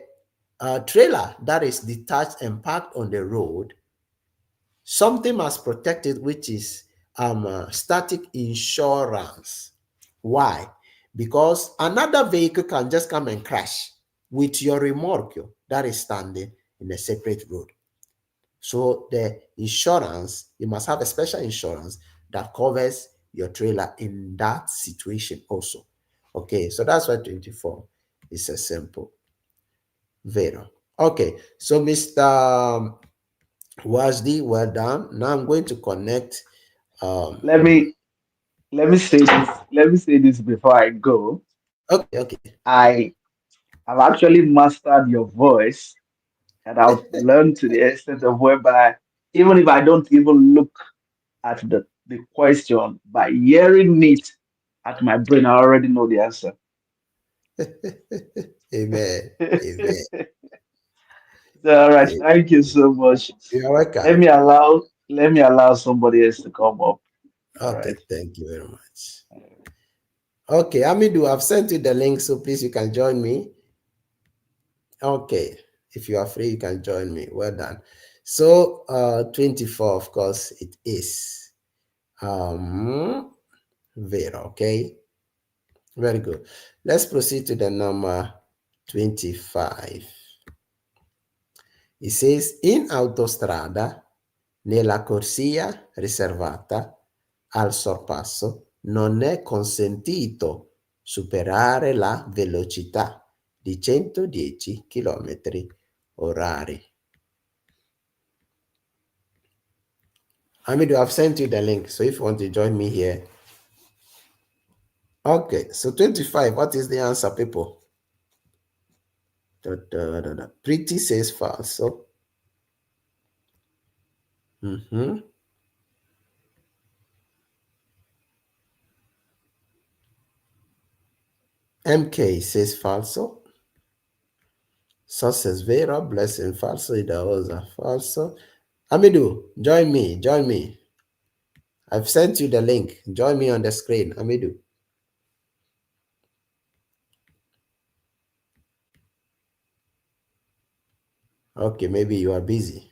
trailer that is detached and parked on the road, something must protect it, which is static insurance. Why? Because another vehicle can just come and crash with your remorque that is standing in a separate road. So the insurance, you must have a special insurance that covers your trailer in that situation also. Okay, so that's why 24 is a simple vero. Okay, so Mr. Wazdi, well done. Now I'm going to connect. Let me let me say this. Let me say this before I go. Okay, okay. I have actually mastered your voice, and I've learned to the extent of whereby even if I don't even look at the question, by hearing it at my brain, I already know the answer. Amen. Amen. All right, thank you so much. You're welcome. Let me allow somebody else to come up. All Okay, right. thank you very much. Okay, Amidu, I've sent you the link, so please you can join me. Okay, if you are free, you can join me. Well done. So 24, of course, it is Vera, okay? Very good. Let's proceed to the number 25. It says, in autostrada, nella corsia riservata al sorpasso, non è consentito superare la velocità di 110 km orari. Hamidu, I've sent you the link, so if you want to join me here. Okay, so 25, what is the answer, people? Pretty says false. So, MK says falso. So says vero, blessing falso, idaosa falso. Amidu, join me, join me. I've sent you the link. Join me on the screen, Amidu. Okay, maybe you are busy.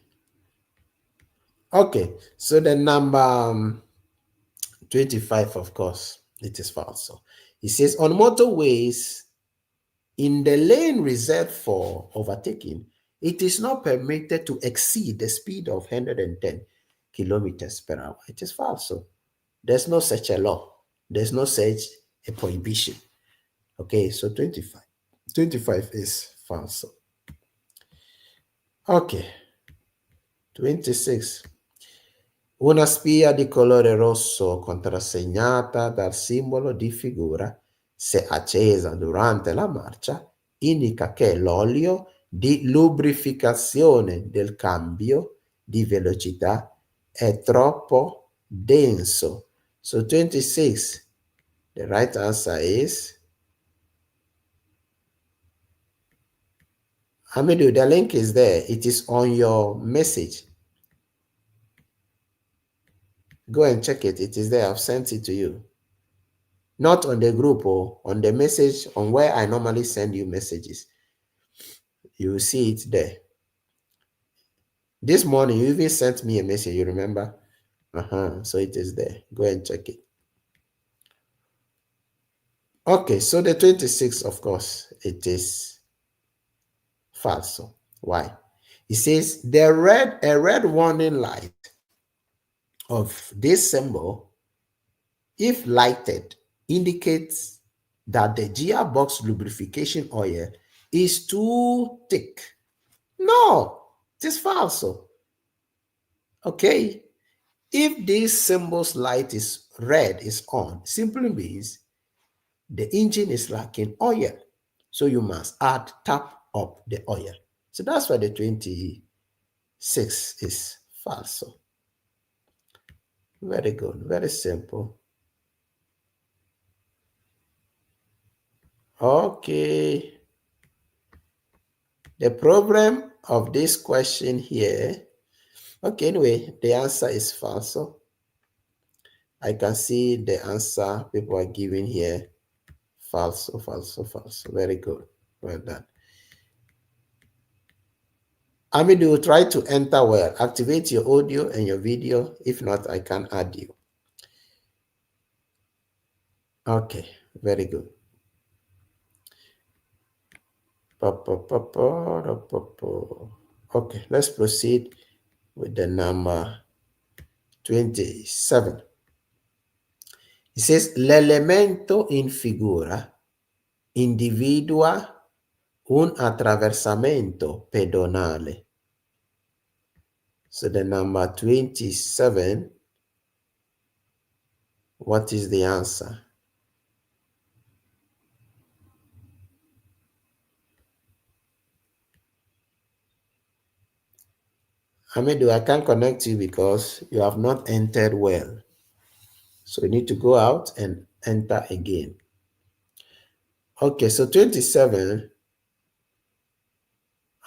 Okay, so the number 25, of course, it is false. It says on motorways, in the lane reserved for overtaking, it is not permitted to exceed the speed of 110 kilometers per hour. It is false. There's no such a law. There's no such a prohibition. Okay, so 25. 25 is false. Okay, 26. Una spia di colore rosso contrassegnata dal simbolo di figura, se accesa durante la marcia, indica che l'olio di lubrificazione del cambio di velocità è troppo denso. So 26, the right answer is Hamidu, the link is there. It is on your message. Go and check it. It is there. I've sent it to you. Not on the group or on the message on where I normally send you messages. You will see it there. This morning, you even sent me a message, you remember? So it is there. Go and check it. Okay, so the 26, of course, it is falso. Why? It says a red warning light of this symbol, if lighted, indicates that the gearbox lubrication oil is too thick. No, it is falso. Okay, if this symbol's light is red, is on, simply means the engine is lacking oil. So you must tap up the oil. So that's why the 26 is falso. Very good, very simple. Okay. The problem of this question here, okay, anyway, the answer is falso. I can see the answer people are giving here. Falso, falso, falso. Very good. Well done. Amidu, try to enter well. Activate your audio and your video. If not, I can add you. Okay, very good. Okay, let's proceed with the number 27. It says, l'elemento in figura individua un attraversamento pedonale. So the number 27, what is the answer? Hamidu, I can't connect you because you have not entered well. So you need to go out and enter again. Okay, so 27.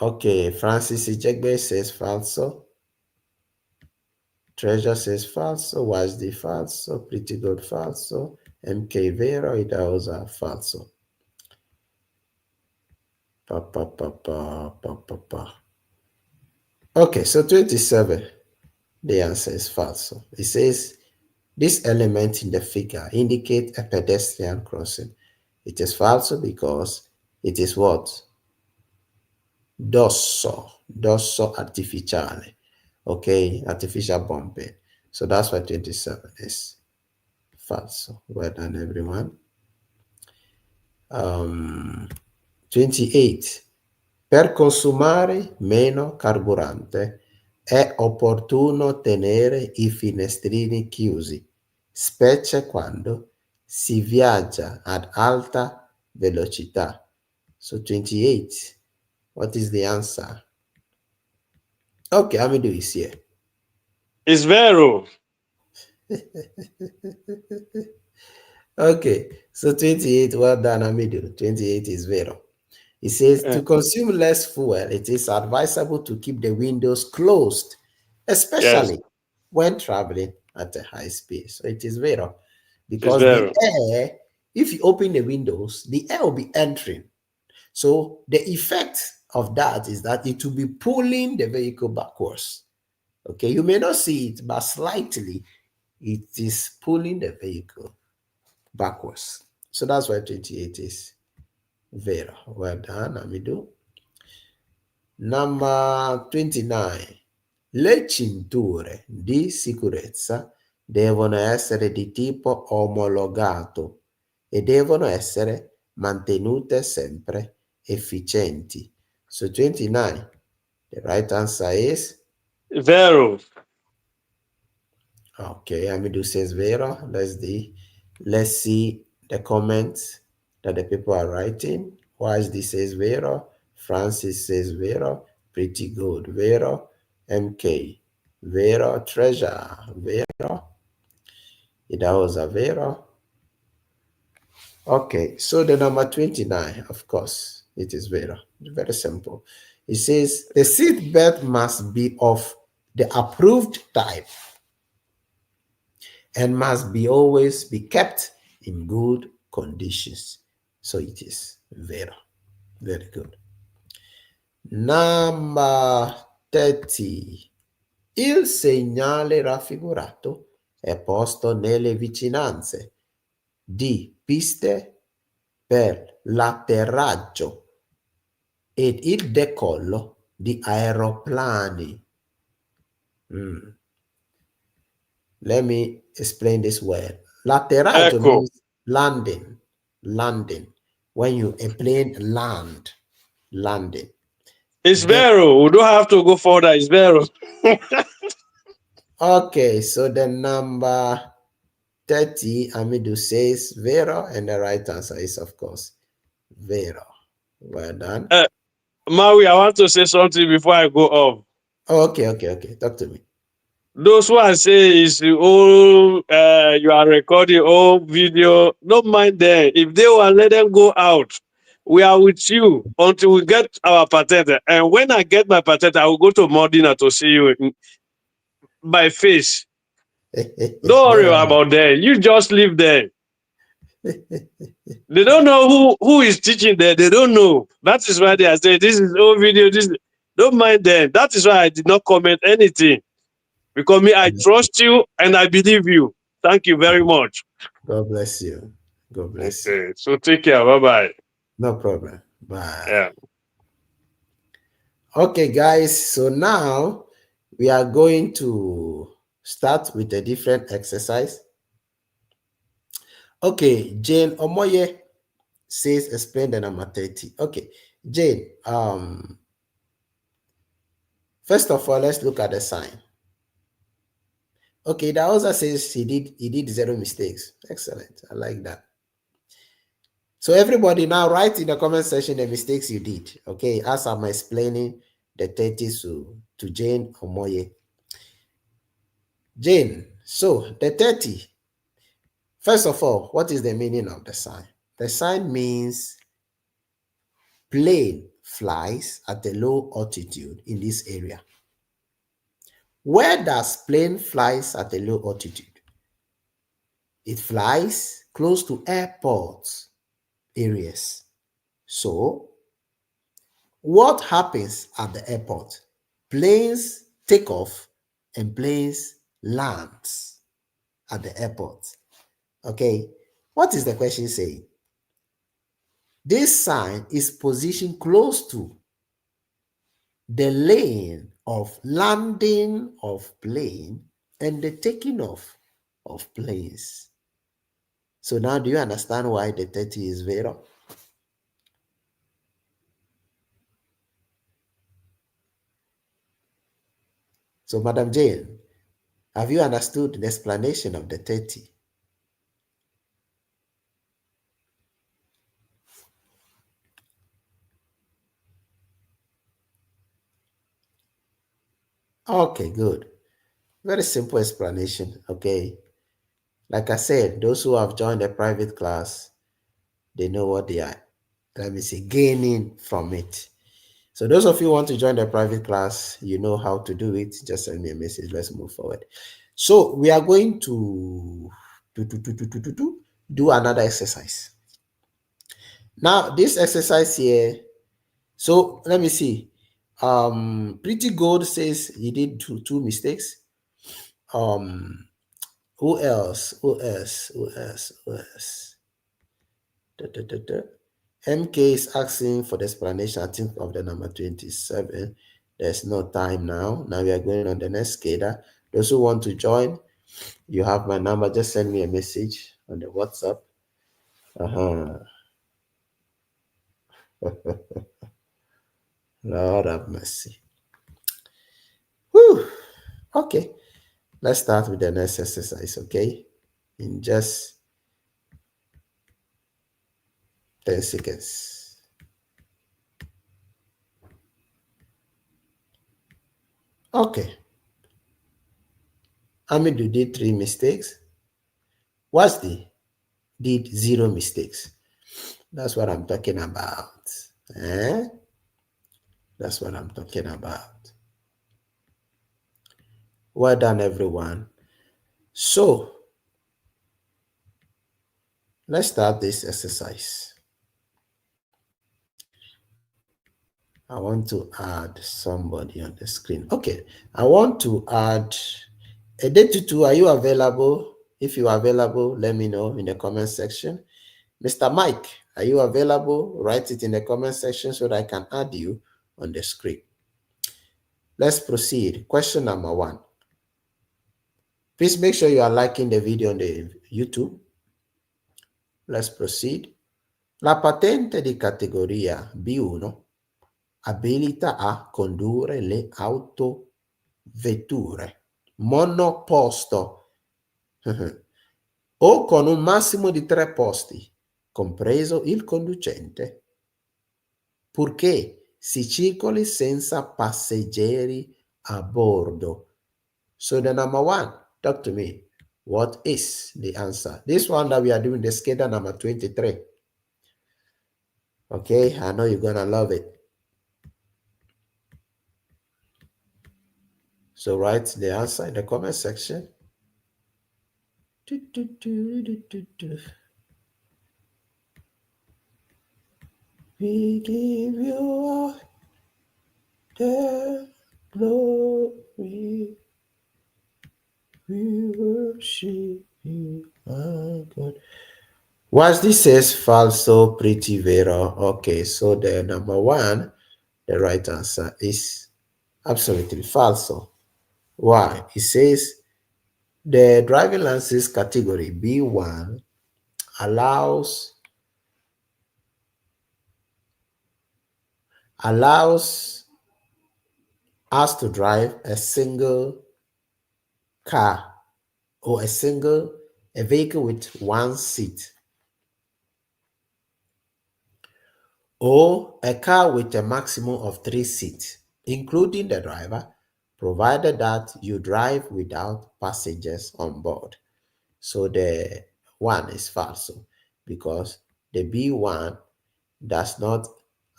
Okay, Francis Ijegbe says falso. Treasure says falso. Wasdi falso. Pretty good falso. MK Vero Idaoza falso. Okay, so 27. The answer is falso. It says this element in the figure indicates a pedestrian crossing. It is falso because it is what? Dosso artificiale. Okay, artificial bumping. So that's why 27 is falso. Well done, everyone. 28. Per consumare meno carburante è opportuno tenere i finestrini chiusi, specie quando si viaggia ad alta velocità. So 28. What is the answer? Okay, Amidu is here. It's vero. Okay, so 28, well done, Amidu. 28 is vero. It says, to consume less fuel, it is advisable to keep the windows closed, especially when traveling at a high speed. So it is vero. Because the air, if you open the windows, the air will be entering. So the effect of that is that it will be pulling the vehicle backwards. Okay, you may not see it, but slightly it is pulling the vehicle backwards. So that's why 28 is vero. Well done, Amidu. Number 29. Le cinture di sicurezza devono essere di tipo omologato e devono essere mantenute sempre efficienti. So 29. The right answer is vero. Okay, Amidu says vero. Let's see the comments that the people are writing. Wajdi says vero. Francis says vero. Pretty good. Vero. MK. Vero. Treasure. Vero. Idaoza vero. Okay, so the number 29, of course, it is vero. Very simple. It says the seat belt must be of the approved type and must be always be kept in good conditions. So it is vero. Very good. Number 30. Il segnale raffigurato è posto nelle vicinanze di piste per l'atterraggio ed il decollo di aeroplani. Let me explain this word. L'atterraggio Echo. means landing. When a plane landing. It's vero. We don't have to go further. It's vero. Okay, so the number 30, Amidu says vero, and the right answer is, of course, vero. Well done. Maui, I want to say something before I go off. Okay. Talk to me. Those who are saying is you are recording old video, don't mind them. If they want, let them go out. We are with you until we get our patente. And when I get my patente, I will go to Modena to see you by face. Don't worry about that. You just leave there. They don't know who is teaching there. They don't know. That is why they are saying this is old video. Don't mind them. That is why I did not comment anything. Because me, I trust you and I believe you. Thank you very much. God bless you. God bless you. Okay, so take care. Bye-bye. No problem. Bye. Yeah. Okay, guys. So now we are going to start with a different exercise. Okay, Jane Omoye says explain the number 30. Okay, Jane, first of all, let's look at the sign. Okay, that also says he did 0 mistakes. Excellent. I like that. So everybody now write in the comment section the mistakes you did. Okay, as I'm explaining the 30 to Jane Omoye. Jane, so the 30. First of all, what is the meaning of the sign? The sign means plane flies at a low altitude in this area. Where does plane flies at a low altitude? It flies close to airports areas. So, what happens at the airport? Planes take off and planes lands at the airport. Okay, what is the question saying? This sign is positioned close to the lane of landing of plane and the taking off of planes. So now do you understand why the 30 is vero? So Madam Jane, have you understood the explanation of the 30? Okay, good. Very simple explanation, okay? Like I said, those who have joined a private class, they know what they are, let me say, gaining from it. So those of you who want to join the private class, you know how to do it. Just send me a message. Let's move forward. So we are going to do another exercise. Now, this exercise here, so let me see. Pretty Gold says he did two mistakes. Who else? MK is asking for the explanation, I think, of the number 27. There's no time now. Now we are going on the next SCADA. Those who want to join, you have my number. Just send me a message on the WhatsApp. Lord have mercy. Whew. Okay. Let's start with the next exercise, okay? In just 10 seconds. Okay. Amidu did 3 mistakes. Wasti did 0 mistakes. That's what I'm talking about. That's what I'm talking about. Well done, everyone. So, let's start this exercise. I want to add somebody on the screen. Okay, I want to add a D-CQC. Are you available? If you are available, let me know in the comment section. Mr. Mike, Are you available? Write it in the comment section so that I can add you on the screen. Let's proceed. Question number 1. Please make sure you are liking the video on the YouTube. Let's proceed. La patente di categoria B1 abilita a condurre le autovetture monoposto o con un massimo di 3 posti, compreso il conducente, purché si circoli senza passeggeri a bordo. So the number 1, talk to me. What is the answer? This one that we are doing, the Scheda number 23. Okay, I know you're gonna love it. So write the answer in the comment section. We give you all the glory. We worship you, my God. Once this says falso, pretty vero. Okay, so the number 1, the right answer is absolutely falso. Why? It says the driving license category B1 allows us to drive a single car or a vehicle with 1 seat, or a car with a maximum of 3 seats, including the driver, provided that you drive without passengers on board. So the 1 is false because the B1 does not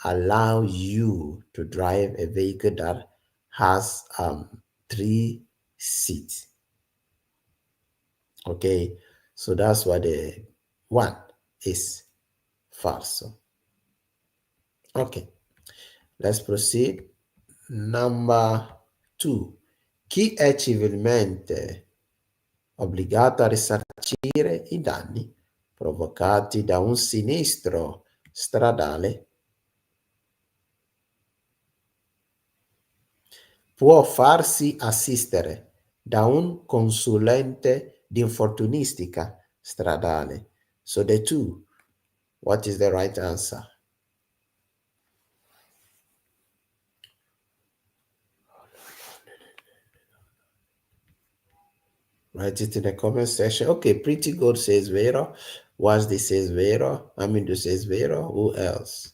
allow you to drive a vehicle that has 3 seats. Okay, so that's why the 1 is false. Okay, let's proceed. Number 2. Chi è civilmente obbligato a risarcire i danni provocati da un sinistro stradale può farsi assistere da un consulente di infortunistica stradale. So the 2, what is the right answer? Write it in the comment section. Okay, Pretty Good says vero. Wasdi says vero. Amindu says vero. Who else?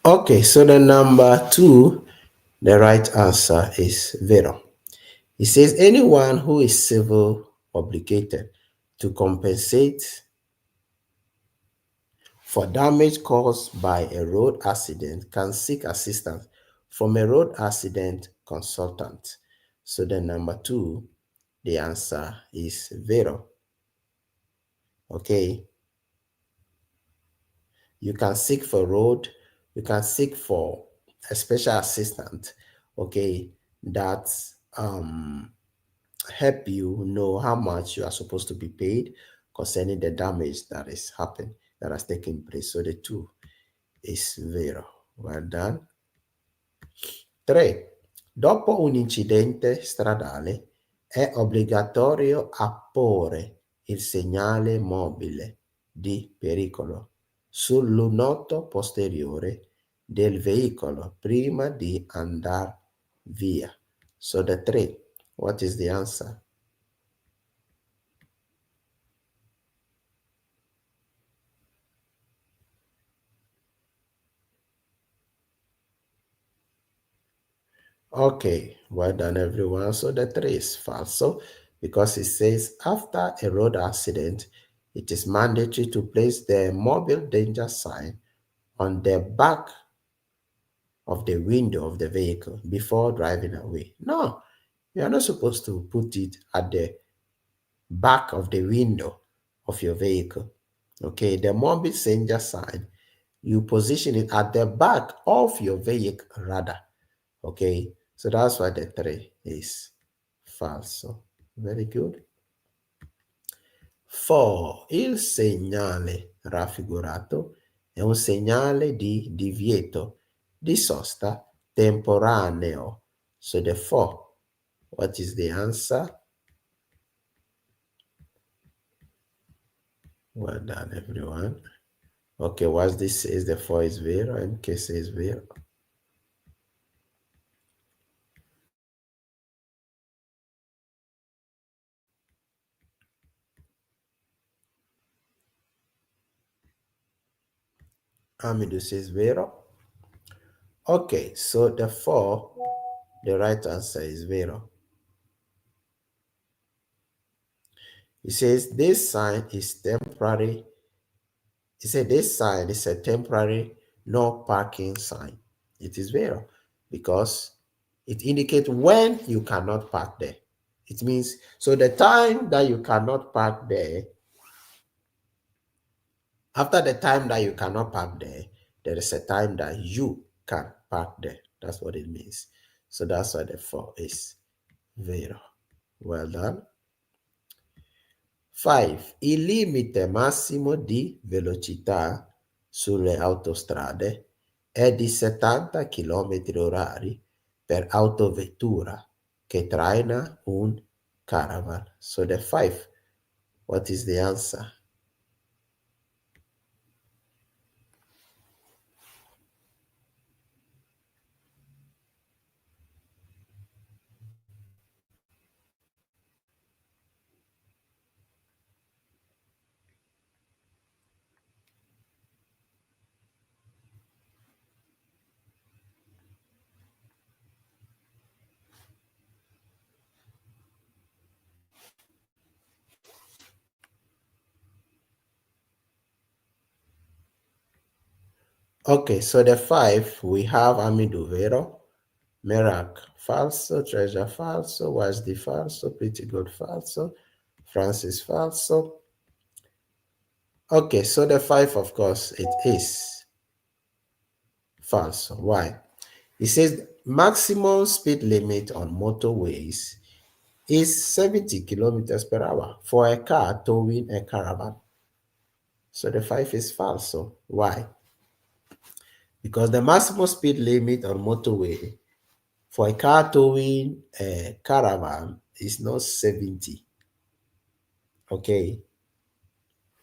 Okay, so the number 2, the right answer is vero. It says anyone who is civil obligated to compensate for damage caused by a road accident can seek assistance from a road accident consultant. So the number 2, the answer is vero. Okay. You can seek for a special assistant, okay, that help you know how much you are supposed to be paid concerning the damage that has taken place. So the 2 is vero. Well done. 3. Dopo un incidente stradale è obbligatorio apporre il segnale mobile di pericolo sul lunotto posteriore del veicolo prima di andar via. So the 3, what is the answer? Okay, well done, everyone. So the 3 is falso because it says after a road accident, it is mandatory to place the mobile danger sign on the back of the window of the vehicle before driving away. No, you are not supposed to put it at the back of the window of your vehicle. Okay, the mobile danger sign, you position it at the back of your vehicle rather. Okay, so that's why the 3 is falso. Very good. 4. Il segnale raffigurato è un segnale di divieto, di sosta temporaneo. So the 4, what is the answer? Well done, everyone. Okay, what this says, the 4 is vero, MK says vero. Amidu says vero. Okay, so the 4, the right answer is vero. It says this sign is temporary. It said this sign is a temporary no parking sign. It is vero because it indicates when you cannot park there. It means, so the time that you cannot park there, after the time that you cannot park there is a time that you can park there. That's what it means. So that's why the 4 is vero. Well done. 5. Il limite massimo di velocità sulle autostrade è di 70 km orari per autovettura che traina un caravan. So the 5, what is the answer? Okay, so the 5, we have Amidu vero, Merak falso, Treasure falso, Wasdi falso, Pretty Good falso, Francis falso. Okay, so the 5, of course, it is falso. Why? It says maximum speed limit on motorways is 70 kilometers per hour for a car towing a caravan. So the 5 is falso. Why? Because the maximum speed limit on motorway for a car towing a caravan is not 70. Okay,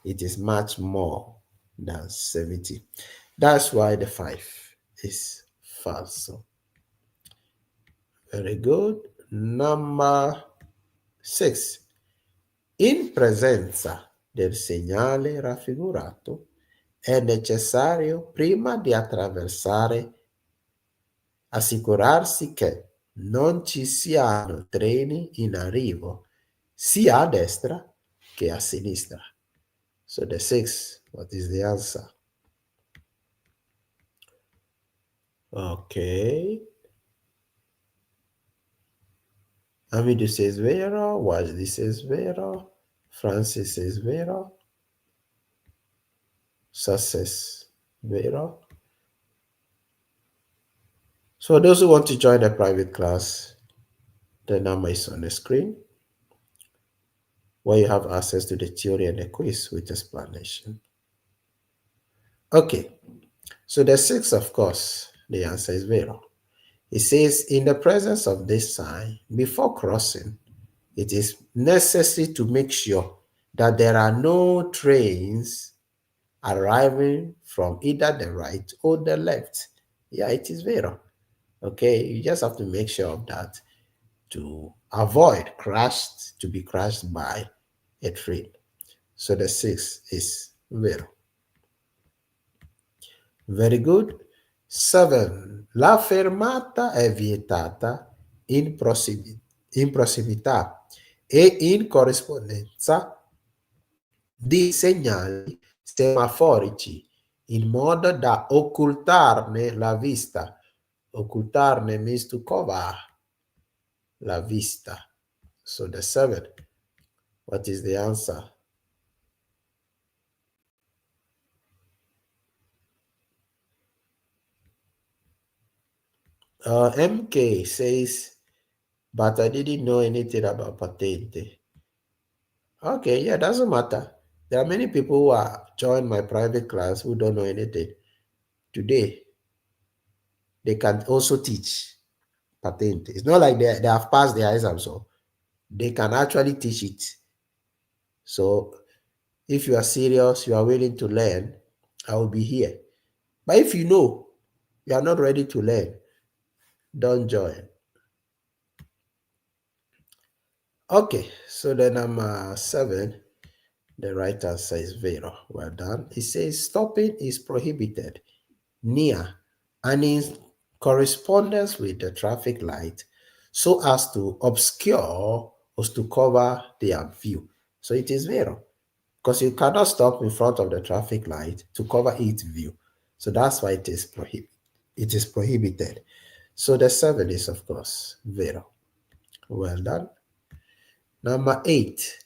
it is much more than 70. That's why the 5 is falso. Very good. Number 6. In presenza del segnale raffigurato è necessario, prima di attraversare, assicurarsi che non ci siano treni in arrivo, sia a destra che a sinistra. So the 6, what is the answer? Okay. Amidu says vero, Wajdi says vero, Francis says vero, Success vero. So those who want to join the private class, the number is on the screen, where you have access to the theory and the quiz with explanation. Okay, so the 6, of course, the answer is vero. It says, in the presence of this sign, before crossing, it is necessary to make sure that there are no trains arriving from either the right or the left. Yeah, it is vero. Okay, you just have to make sure of that to avoid to be crashed by a train. So the 6 is vero. Very good. 7. La fermata è vietata in prossimità e in corrispondenza di segnali semaforici in modo da occultarne la vista. Occultarne means to cover la vista. So the 7. What is the answer? MK says, but I didn't know anything about Patente. Okay, yeah, doesn't matter. There are many people who are joined my private class who don't know anything. Today, they can also teach Patente. It's not like they have passed their exam, so they can actually teach it. So if you are serious, you are willing to learn, I will be here. But if you know you are not ready to learn, don't join. Okay, so the number 7, the right answer is Vero. Well done. It says stopping is prohibited near and in correspondence with the traffic light so as to obscure or to cover their view. So it is Vero, because you cannot stop in front of the traffic light to cover its view. So that's why it is prohibited. So the 7 is, of course, Vero. Well done. Number 8.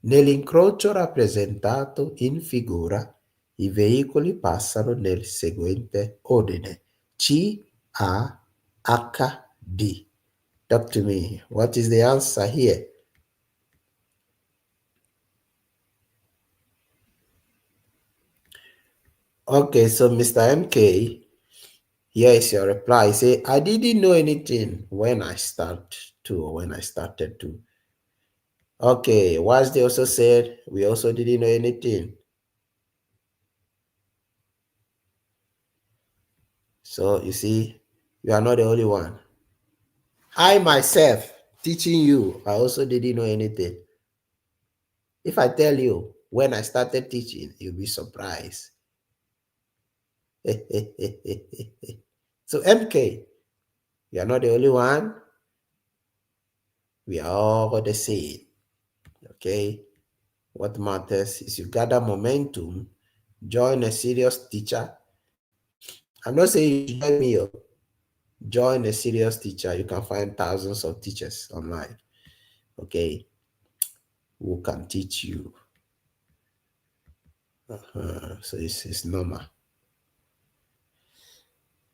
Nell'incrocio rappresentato in figura, i veicoli passano nel seguente ordine: C, A, H, D. Talk to me. What is the answer here? Okay, so Mr. MK, here is your reply. Say, I didn't know anything when I started to. Okay, once they also said, we also didn't know anything. So you see, you are not the only one. I myself teaching you, I also didn't know anything. If I tell you when I started teaching, you'll be surprised. So MK, you are not the only one. We are all the same. Okay? What matters is you gather momentum, join a serious teacher. I'm not saying you should join me. Join a serious teacher. You can find thousands of teachers online. Okay? Who can teach you. So it's normal.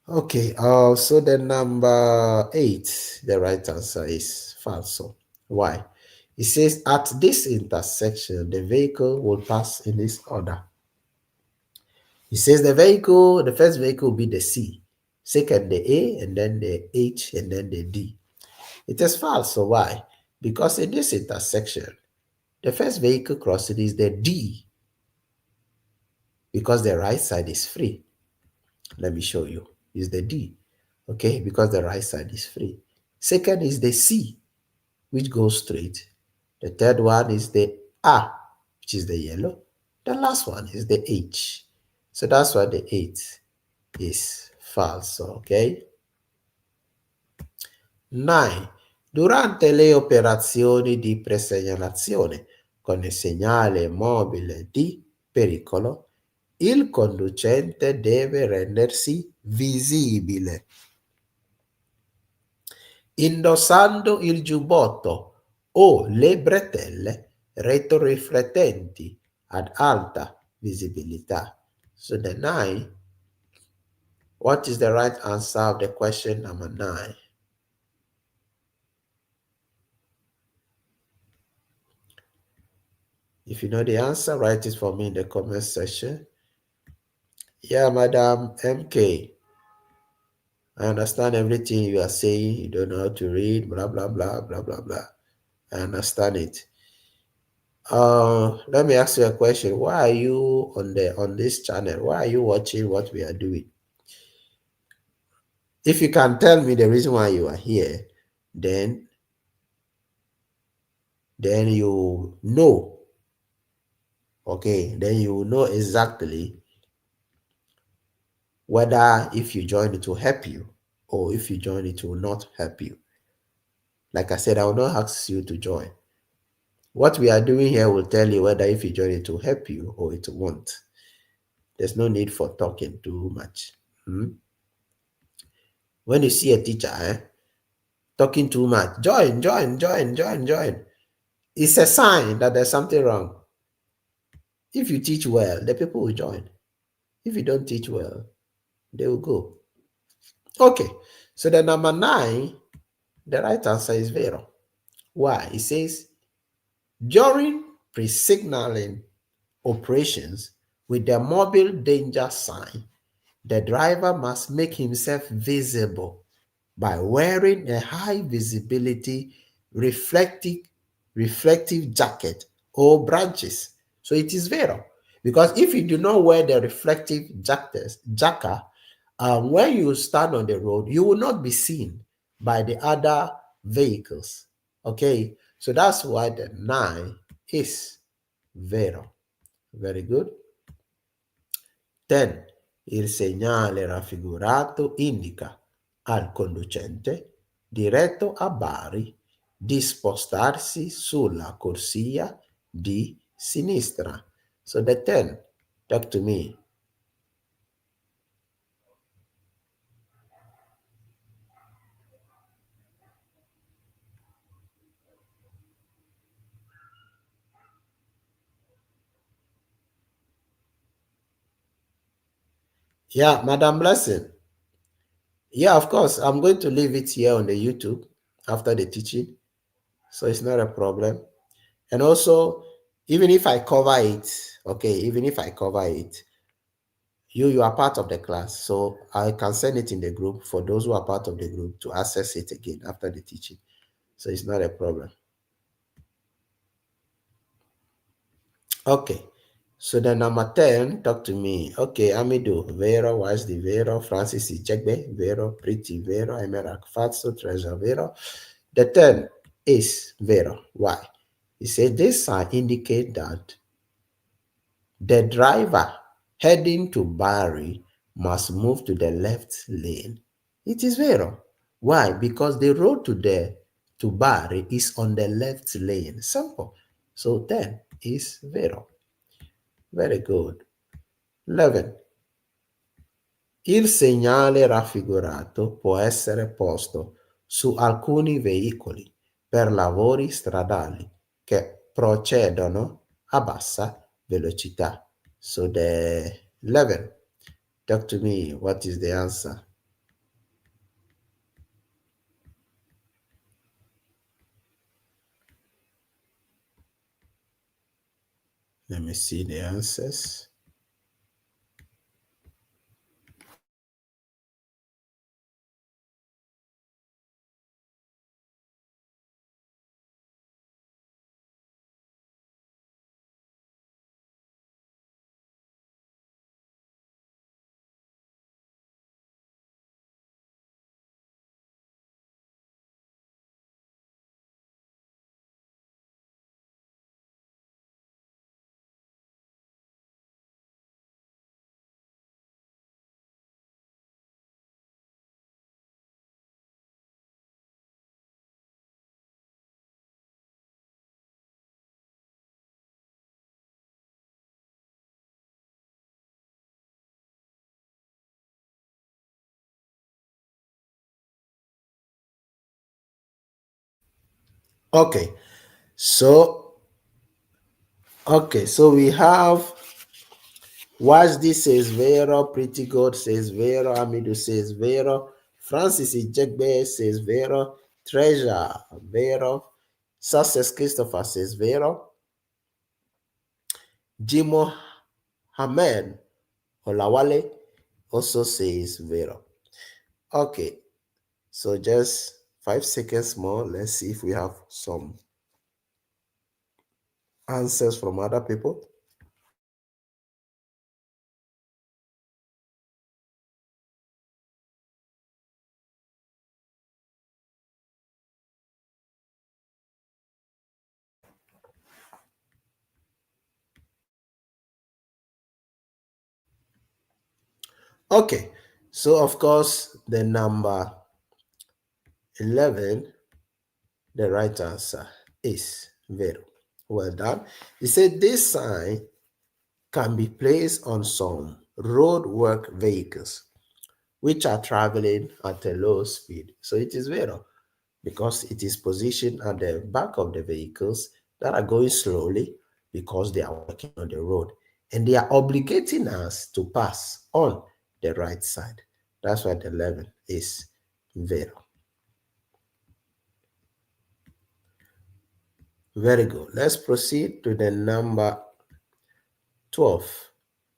Okay, so the number 8, the right answer is falso. Why? It says at this intersection, the vehicle will pass in this order. It says the first vehicle will be the C, second the A, and then the H, and then the D. It is false. So why? Because in this intersection, the first vehicle crossing is the D, because the right side is free. Let me show you. It's the D, okay, because the right side is free. Second is the C, which goes straight. The third one is the A, which is the yellow. The last one is the H. So that's why the 8 is false, okay? 9. Durante le operazioni di presegnalazione con il segnale mobile di pericolo, il conducente deve rendersi visibile indossando il giubbotto o le bretelle retroriflettenti ad alta visibilità. So the 9, what is the right answer of the question number 9? If you know the answer, write it for me in the comment section. Yeah, Madam MK, I understand everything you are saying. You don't know how to read, blah, blah, blah, blah, blah, blah. I understand it. Let me ask you a question. Why are you on this channel? Why are you watching what we are doing? If you can tell me the reason why you are here, then you know. Okay, then you know exactly whether if you join it will help you or if you join it will not help you. Like I said, I will not ask you to join. What we are doing here will tell you whether if you join it will help you or it won't. There's no need for talking too much. When you see a teacher talking too much, join. It's a sign that there's something wrong. If you teach well, the people will join. If you don't teach well, they will go. Okay, so the number 9, the right answer is Vero. Why? It says, during pre-signaling operations with the mobile danger sign, the driver must make himself visible by wearing a high visibility reflective jacket or branches. So it is Vero. Because if you do not wear the reflective jacket, when you stand on the road, you will not be seen by the other vehicles. Okay, so that's why the 9 is Vero. Very good. 10. Il segnale raffigurato indica al conducente diretto a Bari di spostarsi sulla corsia di sinistra. So the 10, talk to me. Yeah, Madam Blessing. Yeah, of course. I'm going to leave it here on the YouTube after the teaching. So it's not a problem. And also, even if I cover it, okay, even if I cover it, you are part of the class. So I can send it in the group for those who are part of the group to access it again after the teaching. So it's not a problem. Okay. So the number 10, talk to me. Okay, Amido, Vero, what's the Vero? Francis Ijegbe, Vero, Pretty Vero, Emerak Fatso, Treasure Vero. The 10 is Vero. Why? He said this sign indicate that the driver heading to Bari must move to the left lane. It is Vero. Why? Because the road to Bari is on the left lane. Simple. So 10 is Vero. Very good. 11. Il segnale raffigurato può essere posto su alcuni veicoli per lavori stradali che procedono a bassa velocità. So the 11. Talk to me. What is the answer? Let me see the answers. Okay, so we have Wajdi says Vero, Pretty God says Vero, Amidu says Vero, Francis Ijegbe says Vero, Treasure Vero, Success Christopher says Vero, Jimo Hamed Olawale also says Vero. Okay, so just 5 seconds more. Let's see if we have some answers from other people. Okay, So, of course, the number 11, the right answer is vero. Well done. He said this sign can be placed on some road work vehicles which are traveling at a low speed. So it is vero because it is positioned at the back of the vehicles that are going slowly because they are working on the road and they are obligating us to pass on the right side. That's why the 11 is vero. Very good. Let's proceed to the number 12.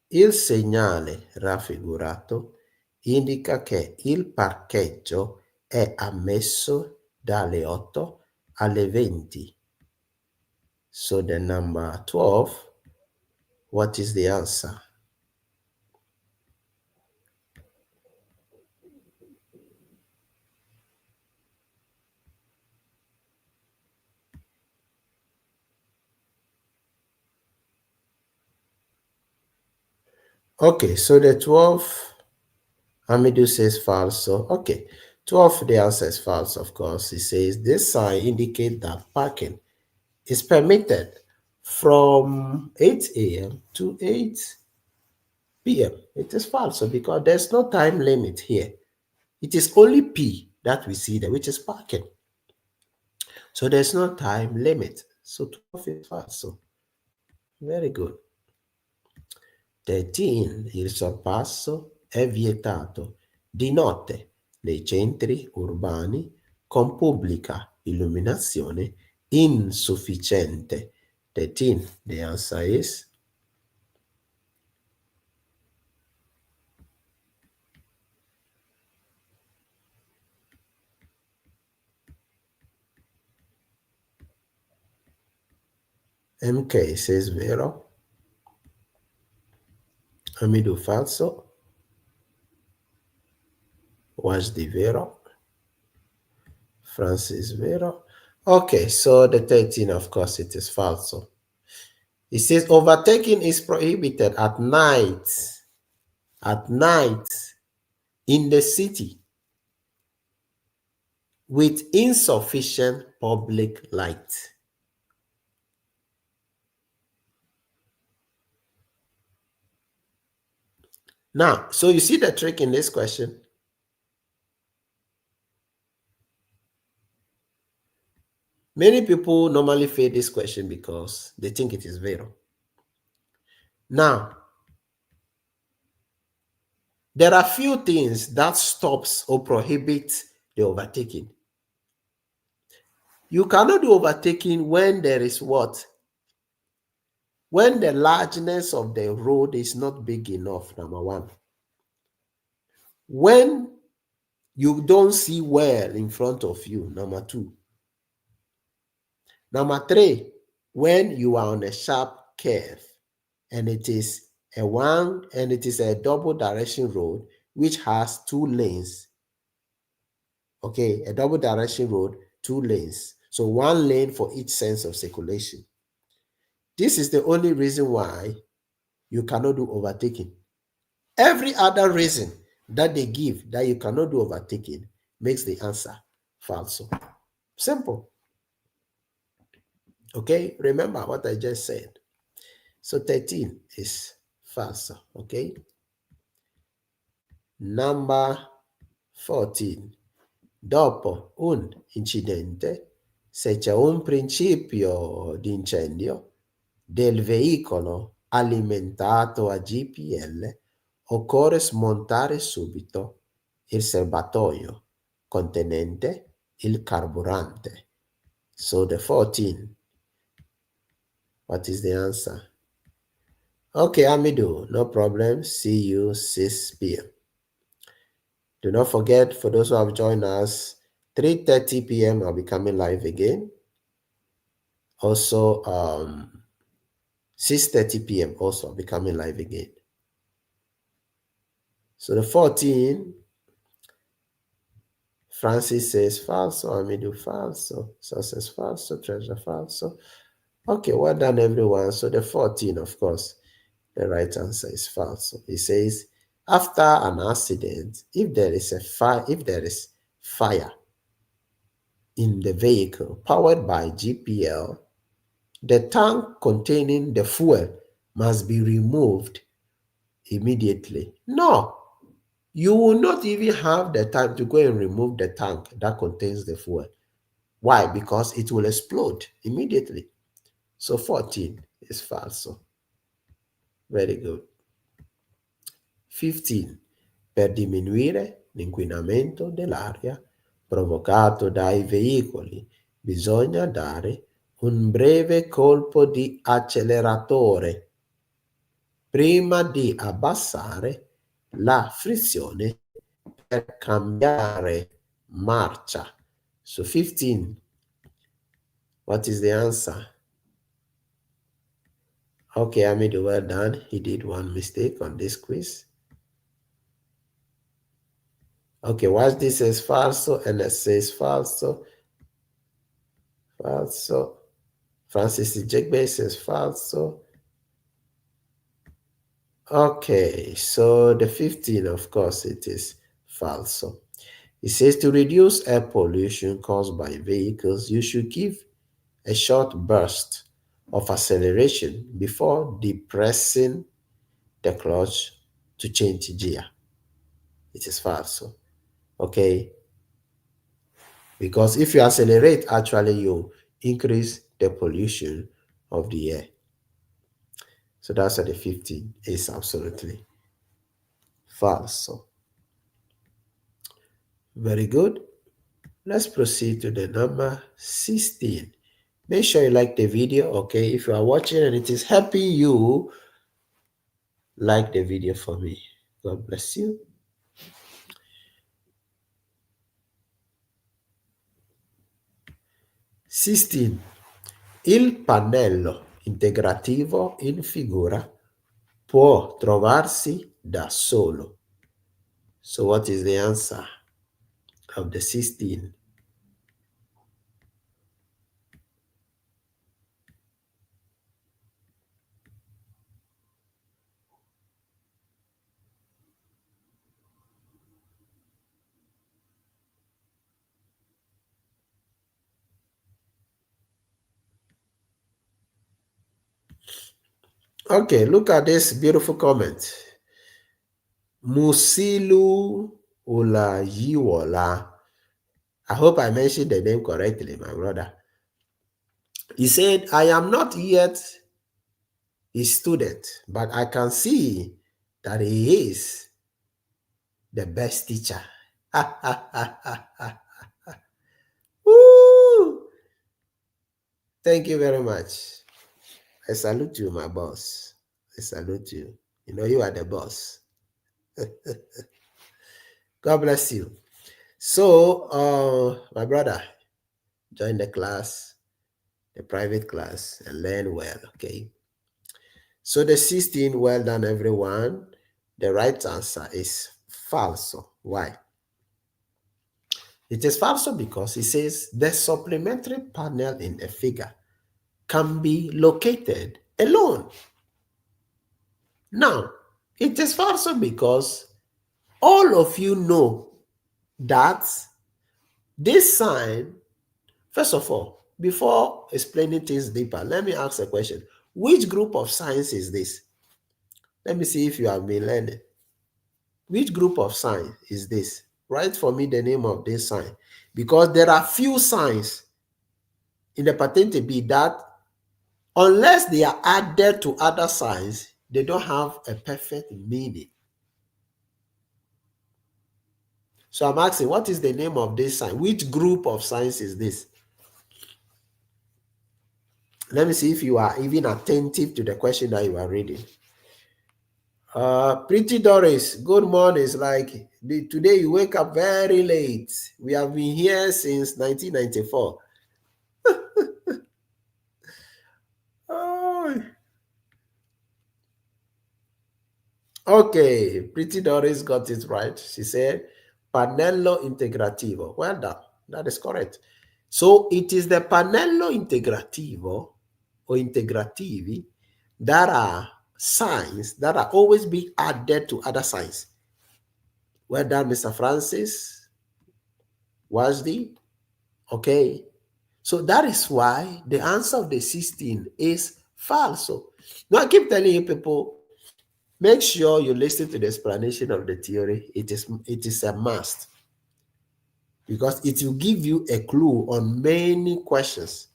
Il segnale raffigurato indica che il parcheggio è ammesso dalle 8 alle 20. So the number 12, what is the answer? Okay, so the 12, Hamidu says falso. Okay, 12, the answer is false, of course. He says this sign indicates that parking is permitted from 8 a.m. to 8 p.m. It is false because there's no time limit here. It is only P that we see there, which is parking. So there's no time limit. So 12 is false. Very good. 13. Il sorpasso è vietato di notte nei centri urbani con pubblica illuminazione insufficiente. 13. The answer is MK says vero. Hamidu falso. Was the vero? Francis vero. Okay, so the 13, of course, it is falso. It says overtaking is prohibited at night in the city with insufficient public light. Now, so you see the trick in this question? Many people normally fail this question because they think it is vero. Now, there are few things that stops or prohibits the overtaking. You cannot do overtaking when there is what? When the largeness of the road is not big enough, number one. When you don't see well in front of you, number two. Number three, when you are on a sharp curve and it is a double direction road which has 2 lanes. Okay, a double direction road, 2 lanes. So 1 lane for each sense of circulation. This is the only reason why you cannot do overtaking. Every other reason that they give that you cannot do overtaking makes the answer falso. Simple. Okay, remember what I just said. So 13 is falso. Okay. Number 14. Dopo un incidente, se c'è un principio di incendio del veicolo alimentato a GPL, occorre smontare subito il serbatoio contenente il carburante. So the 14. What is the answer? Okay, Amidu, no problem. See you 6 p.m. Do not forget, for those who have joined us, 3:30 p.m. I'll be coming live again. Also, 6:30 p.m. also I'll be coming live again. So the 14, Francis says falso, Amidu falso, success falso, treasure falso. Okay, well done everyone. So the 14, of course, the right answer is falso. It says After an accident, if there is fire in the vehicle powered by GPL, the tank containing the fuel must be removed immediately. No, you will not even have the time to go and remove the tank that contains the fuel. Why? Because it will explode immediately. So 14 is falso. Very good. 15. Per diminuire l'inquinamento dell'aria provocato dai veicoli, bisogna dare un breve colpo di acceleratore prima di abbassare la frizione per cambiare marcia. So 15, what is the answer? Okay, Amidu, well done. He did one mistake on this quiz. Okay, watch this says falso and it says falso. Falso. Francis Jegbe says falso. Okay, so the 15, of course, it is falso. It says to reduce air pollution caused by vehicles, you should give a short burst of acceleration before depressing the clutch to change gear. It is falso. Okay, because if you accelerate, actually you increase the pollution of the air. So that's why the 15 is absolutely falso. Very good. Let's proceed to the number 16. Make sure you like the video, okay? If you are watching and it is helping you, like the video for me. God bless you. *16. Il pannello integrativo in figura può trovarsi da solo. So what is the answer of the 16? Okay, look at this beautiful comment. Musilu Olayiwola. I hope I mentioned the name correctly, my brother. He said, I am not yet a student, but I can see that he is the best teacher. Woo! Thank you very much. I salute you, my boss. I salute you. You know you are the boss. God bless you. So, my brother, join the class, the private class, and learn well, okay? So the 16, well done, everyone. The right answer is falso. Why? It is falso because it says the supplementary panel in a figure can be located alone. Now, it is falso because all of you know that this sign, first of all, before explaining things deeper, let me ask a question. Which group of signs is this? Let me see if you have been learning. Which group of signs is this? Write for me the name of this sign. Because there are few signs in the Patente B that, unless they are added to other signs, they don't have a perfect meaning. So I'm asking, what is the name of this sign? Which group of signs is this? Let me see if you are even attentive to the question that you are reading. Pretty Doris, good morning. It's like today you wake up very late. We have been here since 1994. Oh. Okay, Pretty Doris got it right. She said, Pannello integrativo. Well done. That is correct. So it is the pannello integrativo or integrativi that are signs that are always being added to other signs. Well done, Mr. Francis. Wajdi. Okay. So that is why the answer of the 16 is falso. Now I keep telling you people, make sure you listen to the explanation of the theory. It is a must because it will give you a clue on many questions.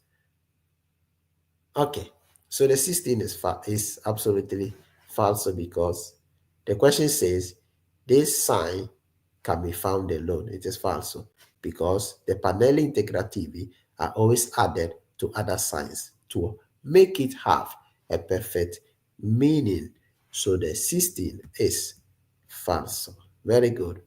Okay, so the 16 is absolutely false because the question says this sign can be found alone. It is false because the pannelli integrativi are always added to other signs to make it have a perfect meaning. So the 16 is false. Very good.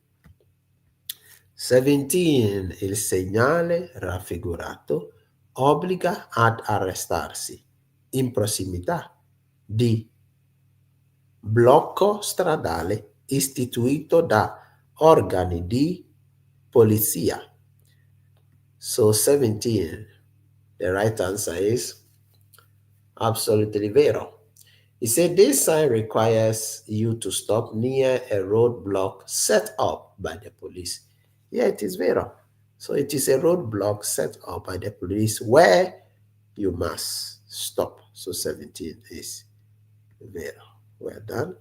17. Il segnale raffigurato obbliga ad arrestarsi in prossimità di blocco stradale istituito da organi di polizia. So 17, the right answer is absolutely vero. He said this sign requires you to stop near a roadblock set up by the police. Yeah, it is vero. So it is a roadblock set up by the police where you must stop. So 17 is vero. Well done.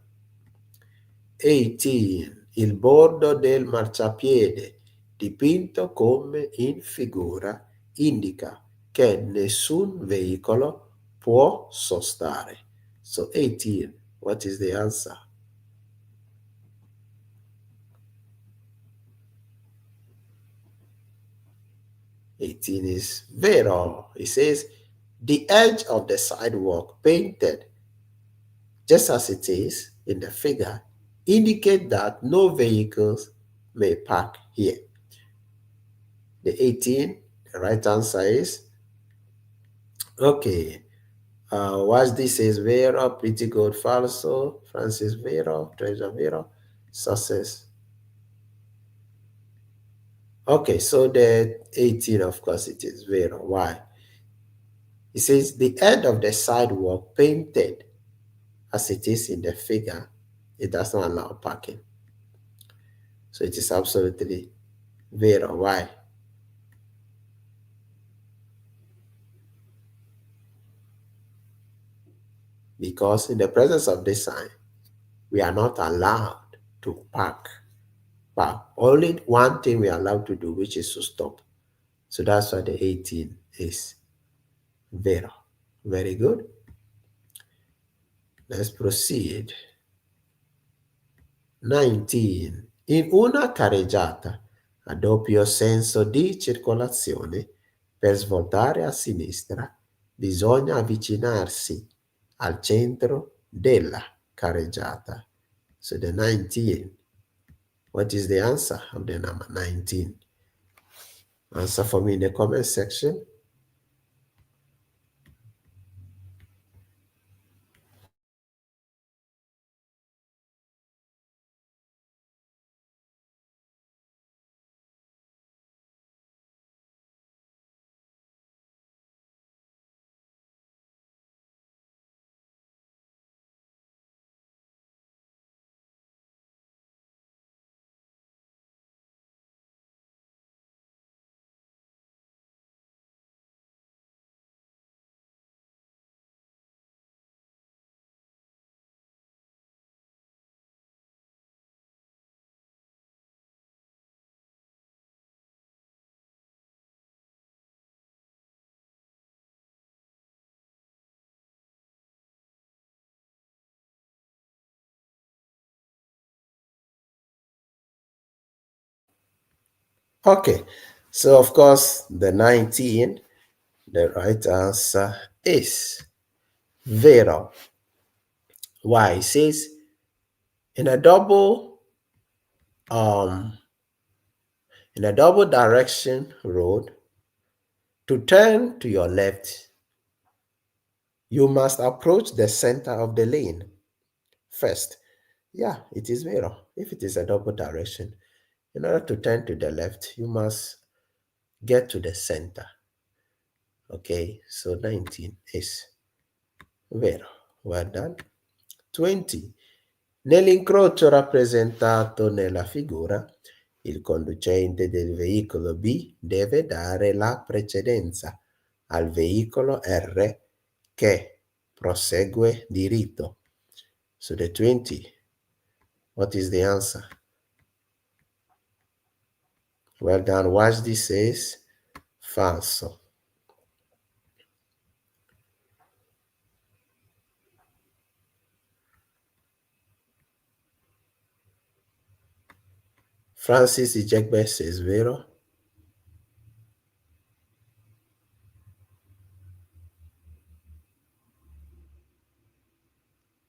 18. Il bordo del marciapiede dipinto come in figura indica che nessun veicolo può sostare. So 18, what is the answer? Eighteen is vero. It says the edge of the sidewalk painted just as it is in the figure indicate that no vehicles may park here. The 18, the right answer is okay. Wajdi says vero, pretty good, falso. Francis vero, treasure vero, success. Okay, so the 18, of course, it is vero. Why? It says the end of the sidewalk painted as it is in the figure, it does not allow parking. So it is absolutely vero. Why? Because in the presence of this sign, we are not allowed to park. But only one thing we are allowed to do, which is to stop. So that's why the 18 is vero. Very good. Let's proceed. 19. In una carreggiata a doppio senso di circolazione, per svoltare a sinistra, bisogna avvicinarsi al centro della carreggiata. So the 19. What is the answer of the number 19? Answer for me in the comment section. Okay, so of course the 19, the right answer is vero. Why? It says in a double um in a double direction road, to turn to your left, you must approach the center of the lane first. Yeah, it is vero. If it is a double direction, in order to turn to the left, you must get to the center. Okay, so 19 is vero. Well done. 20. Nell'incrocio rappresentato nella figura, il conducente del veicolo B deve dare la precedenza al veicolo R che prosegue diritto. So the 20, what is the answer? Well done. Watch this says falso. Francis Ijegbe says vero.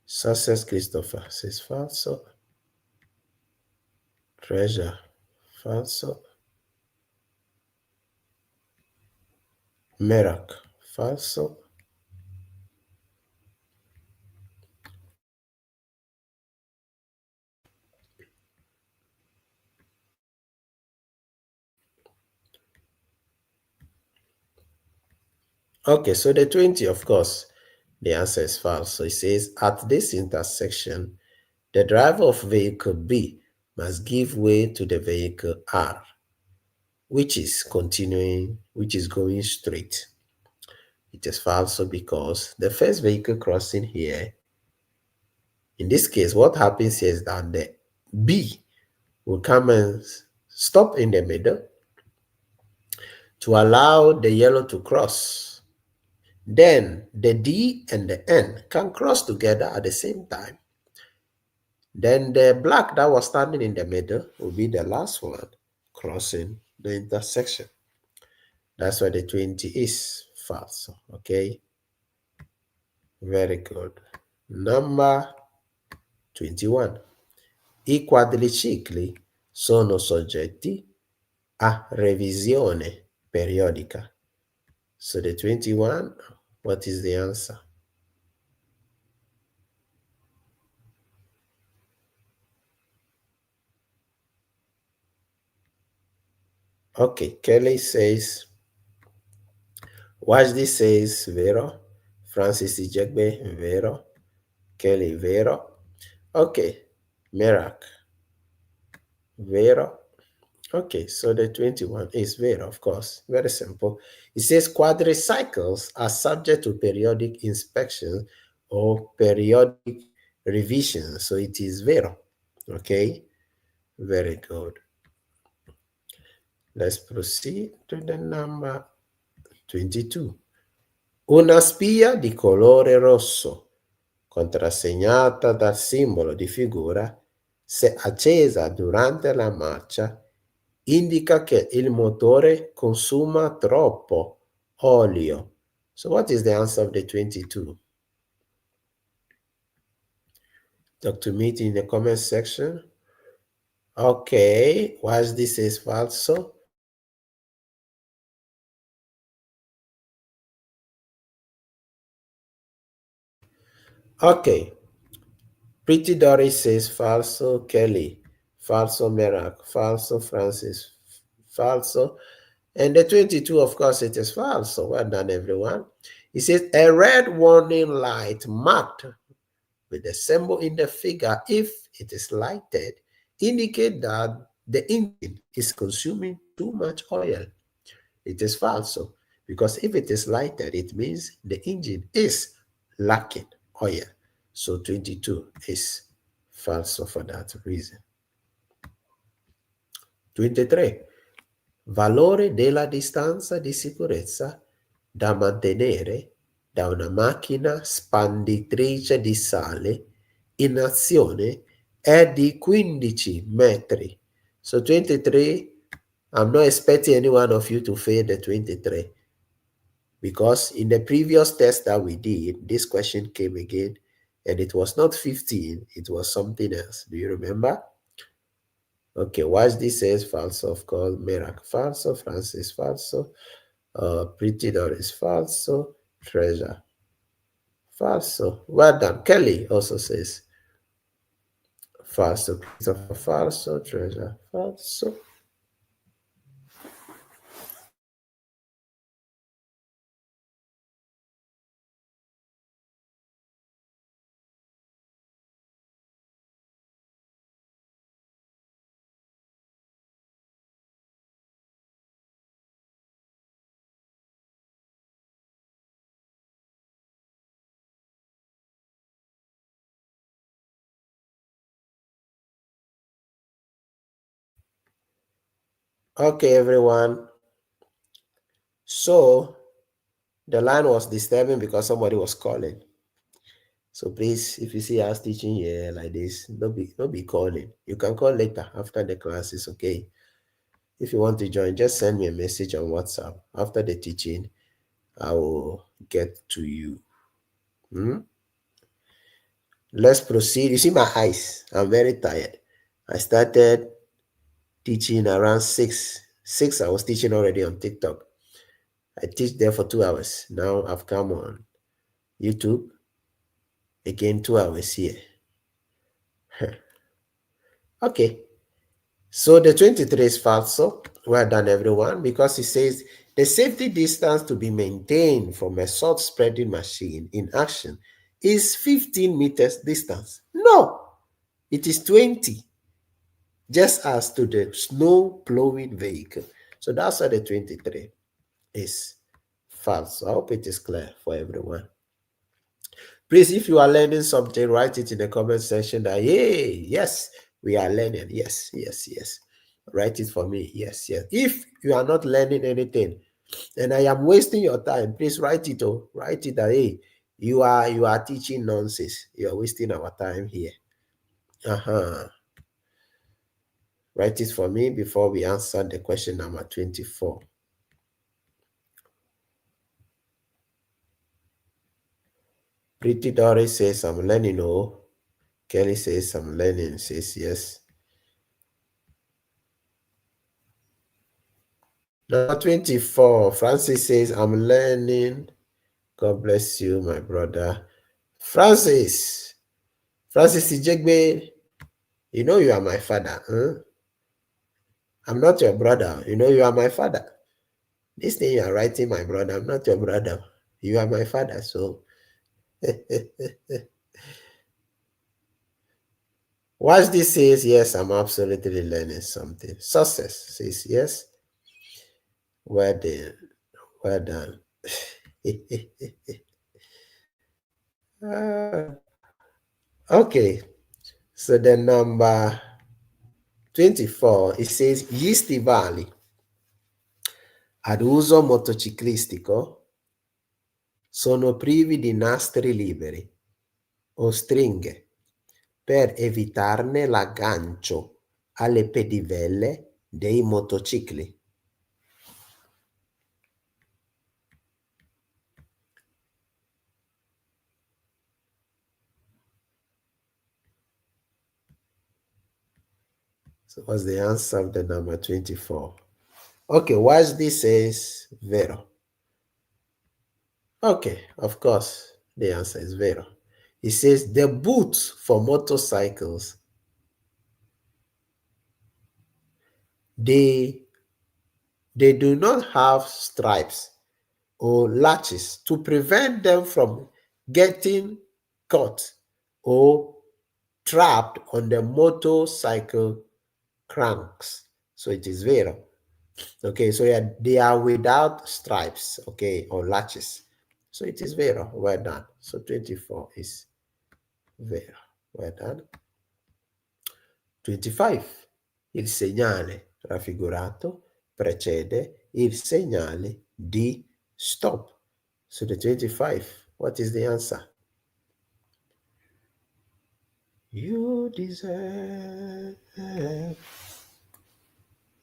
Success Christopher says falso. Treasure, falso. Merak, falso. Okay, so the 20, of course, the answer is false. So it says, at this intersection, the driver of vehicle B must give way to the vehicle R, which is going straight. It is false because the first vehicle crossing here, in this case, what happens here is that the B will come and stop in the middle to allow the yellow to cross. Then the D and the N can cross together at the same time. Then the black that was standing in the middle will be the last one crossing the intersection. That's why the 20 is false. Okay. Very good. Number 21. I quadricicli sono soggetti a revisione periodica. So the 21, what is the answer? Okay, Kelly says, watch this says vero. Francis Ijegbe, vero. Kelly, vero. Okay, Merak, vero. Okay, so the 21 is vero, of course. Very simple. It says quadricycles are subject to periodic inspection or periodic revision. So it is vero. Okay, very good. Let's proceed to the number 22. Una spia di colore rosso, contrassegnata dal simbolo di figura, se accesa durante la marcia, indica che il motore consuma troppo olio. So what is the answer of the 22? Talk to me in the comment section. Okay, watch this is falso. Okay, Pretty Doris says falso. Kelly, falso. Merak, falso. Francis, falso. And the 22, of course, it is falso. Well done, everyone. It says a red warning light marked with the symbol in the figure, if it is lighted, indicate that the engine is consuming too much oil. It is falso because if it is lighted, it means the engine is lacking oil. So 22 is falso for that reason. 23. Valore della distanza di sicurezza da mantenere da una macchina spanditrice di sale in azione è di 15 metri. So 23, I'm not expecting any one of you to fail the 23 because in the previous test that we did, this question came again and it was not 15, it was something else. Do you remember? Okay, watch this says falso, of course. Merak falso, Francis falso, Pretty Doris falso, Treasure falso. Well done. Kelly also says falso, Christopher falso, Treasure falso. Okay, everyone. So the line was disturbing because somebody was calling. So please, if you see us teaching here like this, don't be calling. You can call later after the classes, okay? If you want to join, just send me a message on WhatsApp. After the teaching, I will get to you. Let's proceed. You see my eyes. I'm very tired. I started teaching around 6. 6, I was teaching already on TikTok. I teach there for 2 hours. Now I've come on YouTube. Again, 2 hours here. Okay. So the 23 is falso. Well done, everyone, because it says the safety distance to be maintained from a salt spreading machine in action is 15 meters distance. No, it is 20, just as to the snow plowing vehicle. So that's why the 23 is false. I hope it is clear for everyone. Please, if you are learning something, write it in the comment section that, hey, yes, we are learning. Yes, yes, yes. Write it for me. Yes, yes. If you are not learning anything and I am wasting your time, please write it. Oh, write it that, hey, you are teaching nonsense. You are wasting our time here. Write it for me before we answer the question number 24. Pretty Doris says, I'm learning. Oh, Kelly says, I'm learning. Says, yes. Number 24, Francis says, I'm learning. God bless you, my brother. Francis Ijegbe, you know you are my father. Huh? I'm not your brother. You know you are my father. This thing you are writing, my brother, I'm not your brother. You are my father, so. Watch this says, yes, I'm absolutely learning something. Success says, yes. Well done. Well done. Okay. So the number 24, it says, gli stivali ad uso motociclistico sono privi di nastri liberi o stringhe per evitarne l'aggancio alle pedivelle dei motocicli. So what's the answer of the number 24? Okay, watch this says vero. Okay, of course, the answer is vero. It says the boots for motorcycles, they do not have stripes or latches to prevent them from getting caught or trapped on the motorcycle cranks. So it is vero. Okay, so yeah, they are without stripes, okay, or latches. So it is vero. Well done. So 24 is vero. Well done. 25. Il segnale raffigurato precede il segnale di stop. So the 25, what is the answer? You deserve,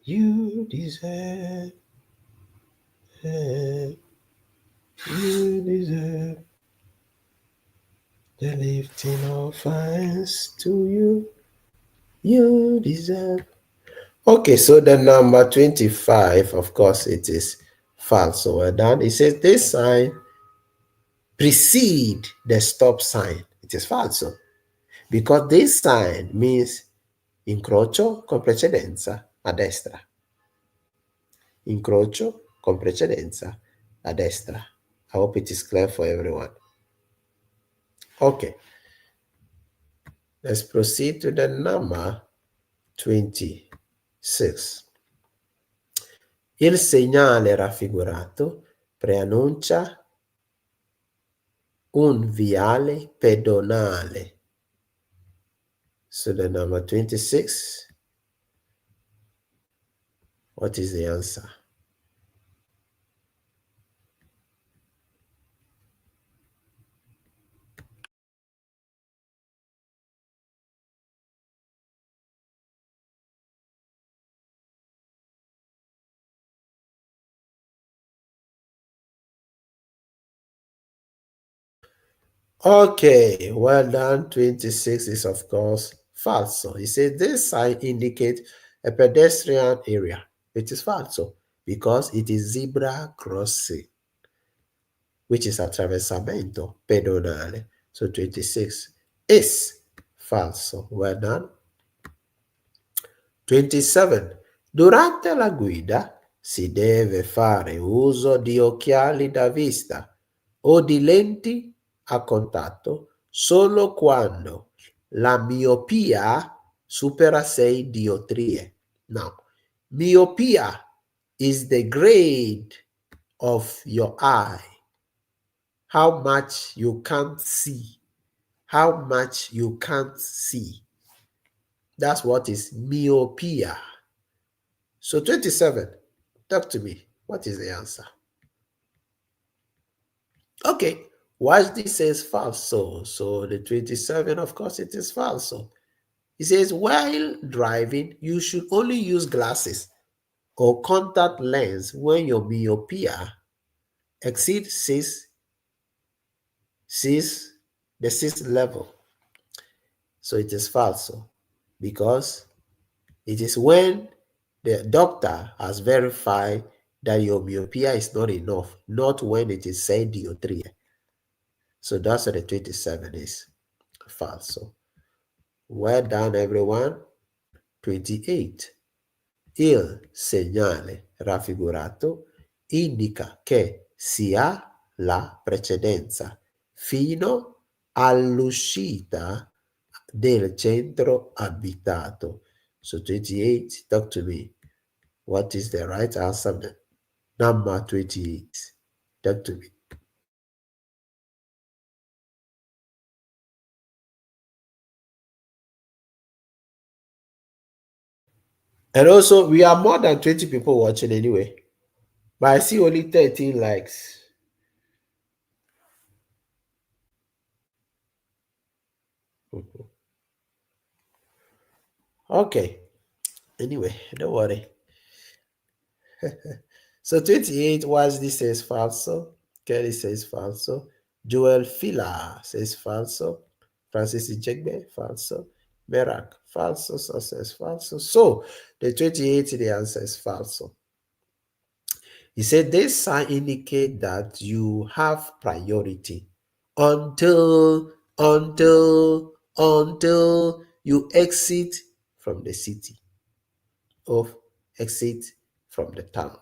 you deserve, you deserve the lifting of hands to you. You deserve. Okay, so the number 25, of course, it is false. So well done. It says this sign precede the stop sign. It is false. Because this sign means incrocio con precedenza a destra. Incrocio con precedenza a destra. I hope it is clear for everyone. Okay. Let's proceed to the number 26. Il segnale raffigurato preannuncia un viale pedonale. So the number 26. What is the answer? Okay, well done. 26 is, of course, falso. He said this sign indicates a pedestrian area. It is falso because it is zebra crossing, which is attraversamento pedonale. So 26 is falso. Well done. 27. Durante la guida si deve fare uso di occhiali da vista o di lenti a contatto solo quando la miopia supera 6 dioptrie. Now, myopia is the grade of your eye, how much you can't see, how much you can't see. That's what is myopia. So 27, talk to me. What is the answer? Okay, watch this says falso. So the 27, of course, it is falso. It says while driving, you should only use glasses or contact lens when your myopia exceeds the sixth level. So it is falso because it is when the doctor has verified that your myopia is not enough, not when it is said dioptria. So that's what the 27 is. Falso. Well done, everyone. 28. Il segnale raffigurato indica che si ha la precedenza fino all'uscita del centro abitato. So 28, talk to me. What is the right answer? Number 28. Talk to me. And also, we are more than 20 people watching anyway. But I see only 13 likes. Okay. Anyway, don't worry. So 28, Wesley says falso. Kelly says falso. Joel Fila says falso. Francis Ijegbe, falso. Merak, falso. So says falso. So the 28, the answer is falso. He said this sign indicate that you have priority until you exit from the city or exit from the town.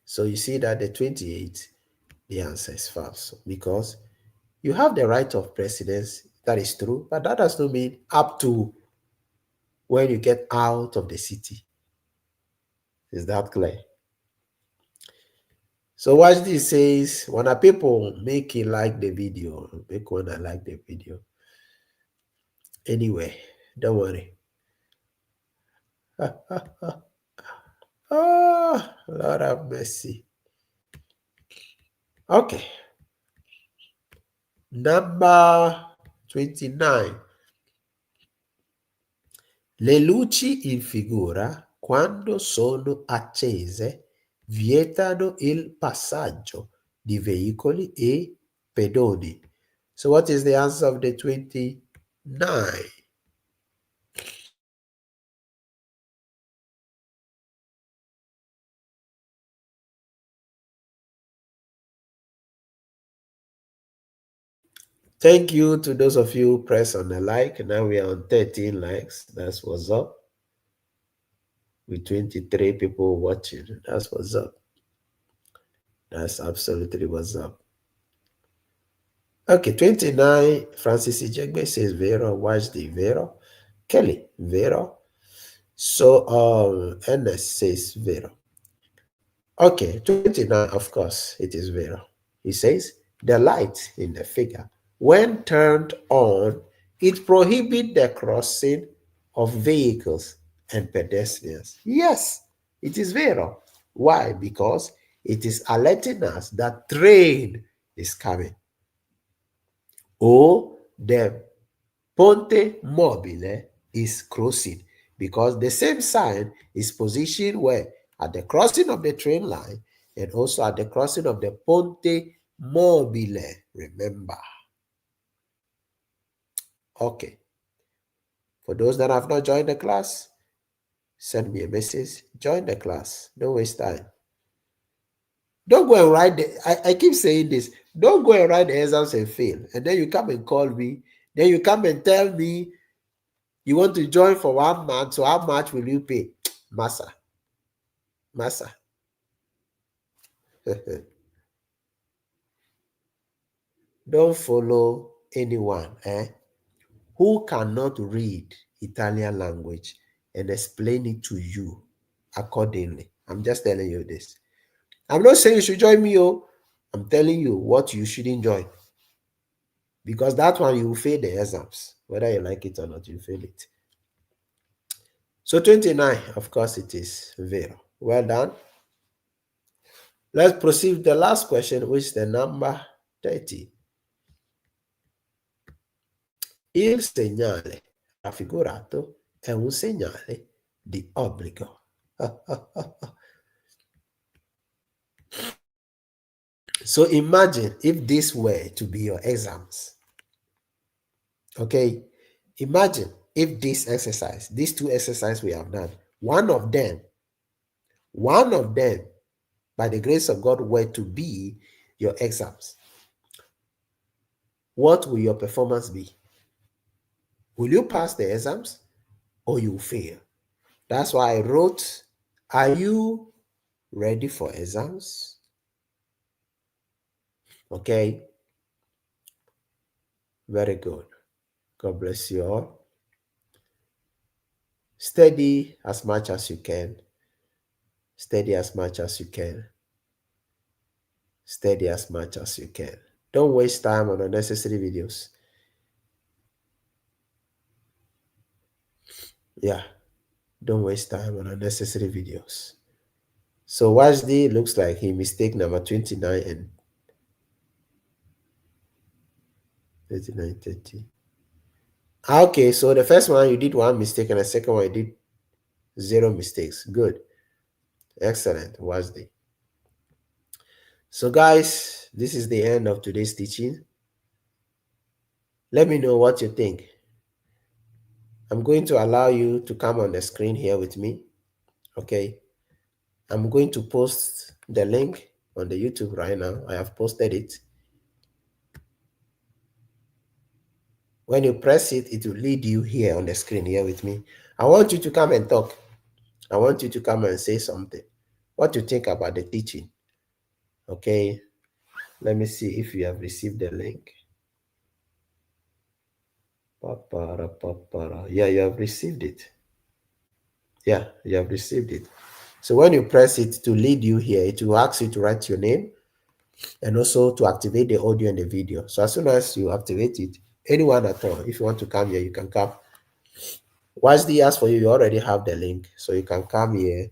So you see that the 28, the answer is false because you have the right of precedence. That is true, but that does not mean up to when you get out of the city. Is that clear? So watch this says, when a people make it like the video, make one I like the video. Anyway, don't worry. Oh, Lord have mercy. Okay. Number 29. Le luci in figura, quando sono accese, vietano il passaggio di veicoli e pedoni. So what is the answer of the 29? Thank you to those of you who press on the like. Now we are on 13 likes. That's what's up. With 23 people watching. That's what's up. That's absolutely what's up. Okay, 29. Francis Ijegbe says Vero. Watch the Vero. Kelly, Vero. So Ernest says Vero. Okay, 29, of course, it is Vero. He says the light in the figure, when turned on, It prohibits the crossing of vehicles and pedestrians. Yes, it is vero. Why? Because it is alerting us that train is coming. Or the ponte mobile is crossing, because the same sign is positioned where? At the crossing of the train line and also at the crossing of the ponte mobile. Remember. Okay. For those that have not joined the class, send me a message. Join the class. Don't waste time. Don't go and write I keep saying this. Don't go and write the exams and fail. And then you come and call me. Then you come and tell me you want to join for 1 month. So how much will you pay? Massa. Massa. Don't follow anyone who cannot read Italian language and explain it to you accordingly. I'm just telling you this. I'm not saying you should join me. I'm telling you what you shouldn't join. Because that one you will fail the exams. Whether you like it or not, you fail it. So 29, of course, it is vero. Well done. Let's proceed with the last question, which is the number 30. Il segnale raffigurato è un segnale di obbligo. So imagine if this were to be your exams. Okay, imagine if this exercise, these two exercises we have done, one of them, by the grace of God, were to be your exams. What will your performance be? Will you pass the exams or you fail? That's why I wrote, are you ready for exams? Okay, very good. God bless you all. Study as much as you can. Study as much as you can. Study as much as you can. Don't waste time on unnecessary videos. Yeah, don't waste time on unnecessary videos. So Wajdi looks like he mistake number 29 and 29, 30. Okay, so the first one you did one mistake and the second one you did 0 mistakes. Good. Excellent, Wajdi. So guys, this is the end of today's teaching. Let me know what you think. I'm going to allow you to come on the screen here with me. Okay. I'm going to post the link on the YouTube right now. I have posted it. When you press it, it will lead you here on the screen here with me. I want you to come and talk. I want you to come and say something. What you think about the teaching. Okay. Let me see if you have received the link. Yeah, you have received it. Yeah, you have received it. So when you press it to lead you here, it will ask you to write your name and also to activate the audio and the video. So as soon as you activate it, anyone at all, if you want to come here, you can come. Once they ask for you, you already have the link. So you can come here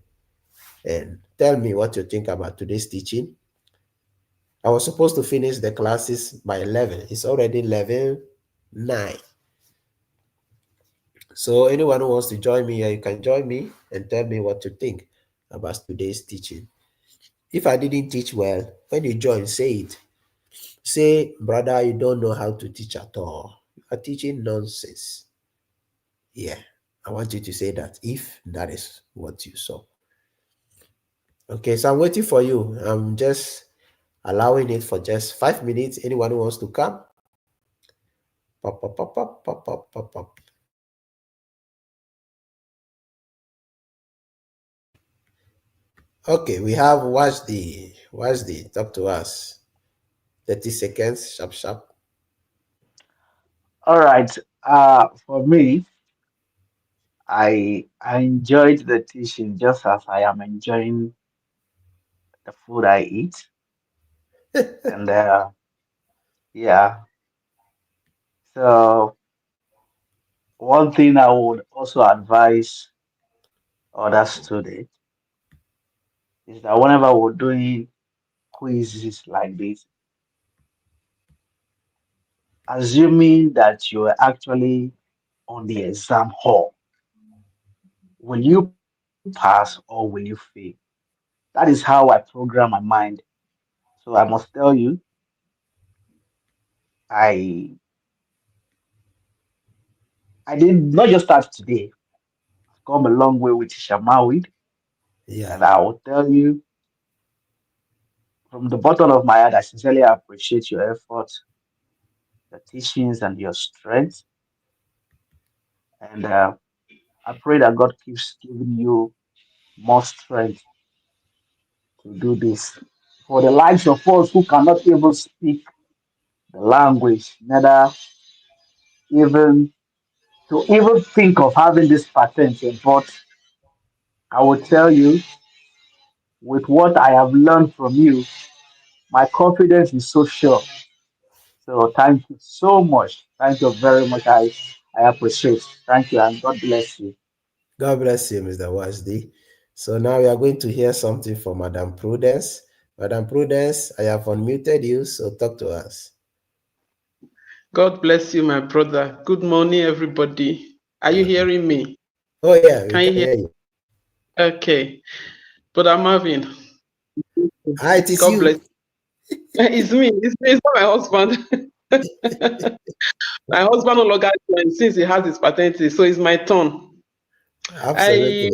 and tell me what you think about today's teaching. I was supposed to finish the classes by 11. It's already 11:09. So anyone who wants to join me here, you can join me and tell me what you think about today's teaching. If I didn't teach well, when you join, say it. Say, brother, you don't know how to teach at all. You are teaching nonsense. Yeah, I want you to say that if that is what you saw. Okay, so I'm waiting for you. I'm just allowing it for just 5 minutes. Anyone who wants to come? Pop, pop, pop, pop, pop, pop, pop, pop. Okay, we have watch the talk to us. 30 seconds, sharp, sharp. All right. For me, I enjoyed the teaching just as I am enjoying the food I eat. And yeah, so one thing I would also advise other students is that whenever we're doing quizzes like this, assuming that you're actually on the exam hall, will you pass or will you fail? That is how I program my mind. So I must tell you, I I did not just start today. I've come a long way with Shamawid, Yeah. and I will tell you from the bottom of my heart, I sincerely appreciate your effort, your teachings, and your strength. And I pray that God keeps giving you more strength to do this. For the likes of us who cannot even speak the language, neither even to even think of having this patent, but I will tell you, with what I have learned from you, my confidence is so sure. So thank you so much. Thank you very much. I appreciate. Thank you and God bless you. God bless you, Mr. Wasdi. So now we are going to hear something from Madam Prudence. Madam Prudence, I have unmuted you, so talk to us. God bless you, my brother. Good morning, everybody. Are you hearing me? Oh, yeah, we Can you can hear? hear you. Okay. But I'm Marvin. Ah, it is God you. bless. It's me. It's not my husband. My husband no longer joins since he has his patente, so it's my turn. I Absolutely.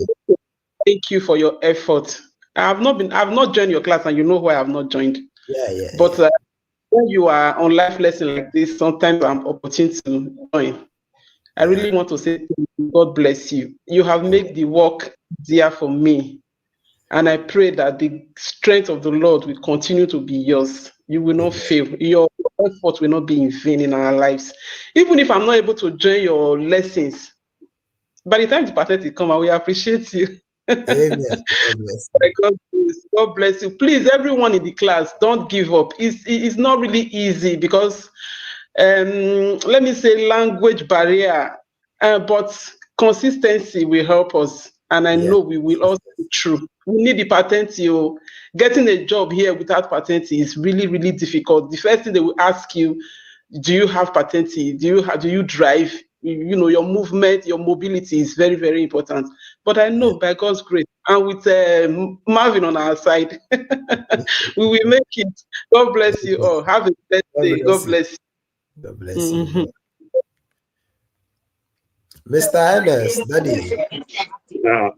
thank you for your effort. I've not joined your class, and you know why I've not joined. Yeah, yeah, But yeah. when you are on live lesson like this, sometimes I'm opportune to join. I Yeah. really want to say thank you. God bless you. You have made the work easier for me. And I pray that the strength of the Lord will continue to be yours. You will not Amen. fail. Your effort will not be in vain in our lives. Even if I'm not able to join your lessons, by the time the pathetic come, I will appreciate you. Amen. God bless you. God bless you. Please, everyone in the class, don't give up. It's not really easy because, let me say, language barrier, but consistency will help us. And I Yes. know we will also be true. We need the patente. Getting a job here without patente is really, really difficult. The first thing they will ask you, do you have patente? Do you drive? Your movement, your mobility is very, very important. But I Yeah. know by God's grace, and with Marvin on our side, we will make it. God bless you all. Have a blessed God day. God bless you. bless God bless you you. more. Mr. Ernest, Daddy. Yeah.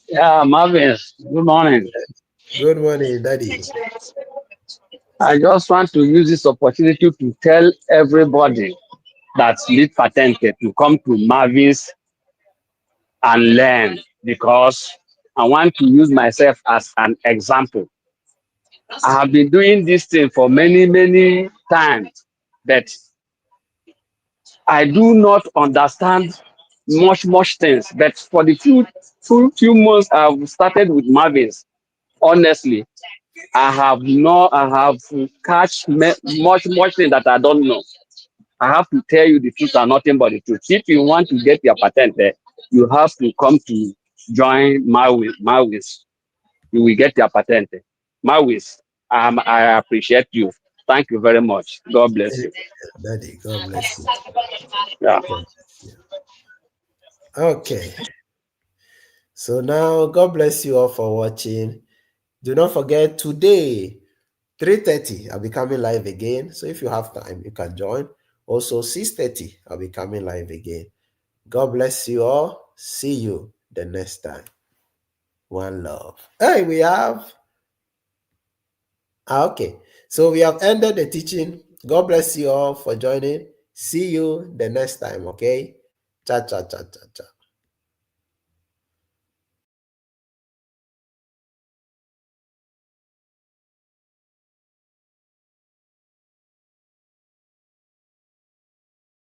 Yeah, Marvin, good morning. Good morning, Daddy. I just want to use this opportunity to tell everybody that need Patente to come to Marvin's and learn because I want to use myself as an example. I have been doing this thing for many, many times, but I do not understand much things. But for the few months I've started with Marvin's, honestly, I have catch much thing that I don't know. I have to tell you the truth and nothing but the truth. If you want to get your patent there, you have to come to join Mawis. You will get your patent. Mawis, I appreciate you. Thank you very much. God bless Amen. you. Daddy, God bless you. Yeah. God bless you. Okay. So now, God bless you all for watching. Do not forget today, 3:30, I'll be coming live again. So if you have time, you can join. Also, 6:30, I'll be coming live again. God bless you all. See you the next time. One love. Hey, we have. Okay. So we have ended the teaching. God bless you all for joining. See you the next time. Okay. Cha cha cha cha cha.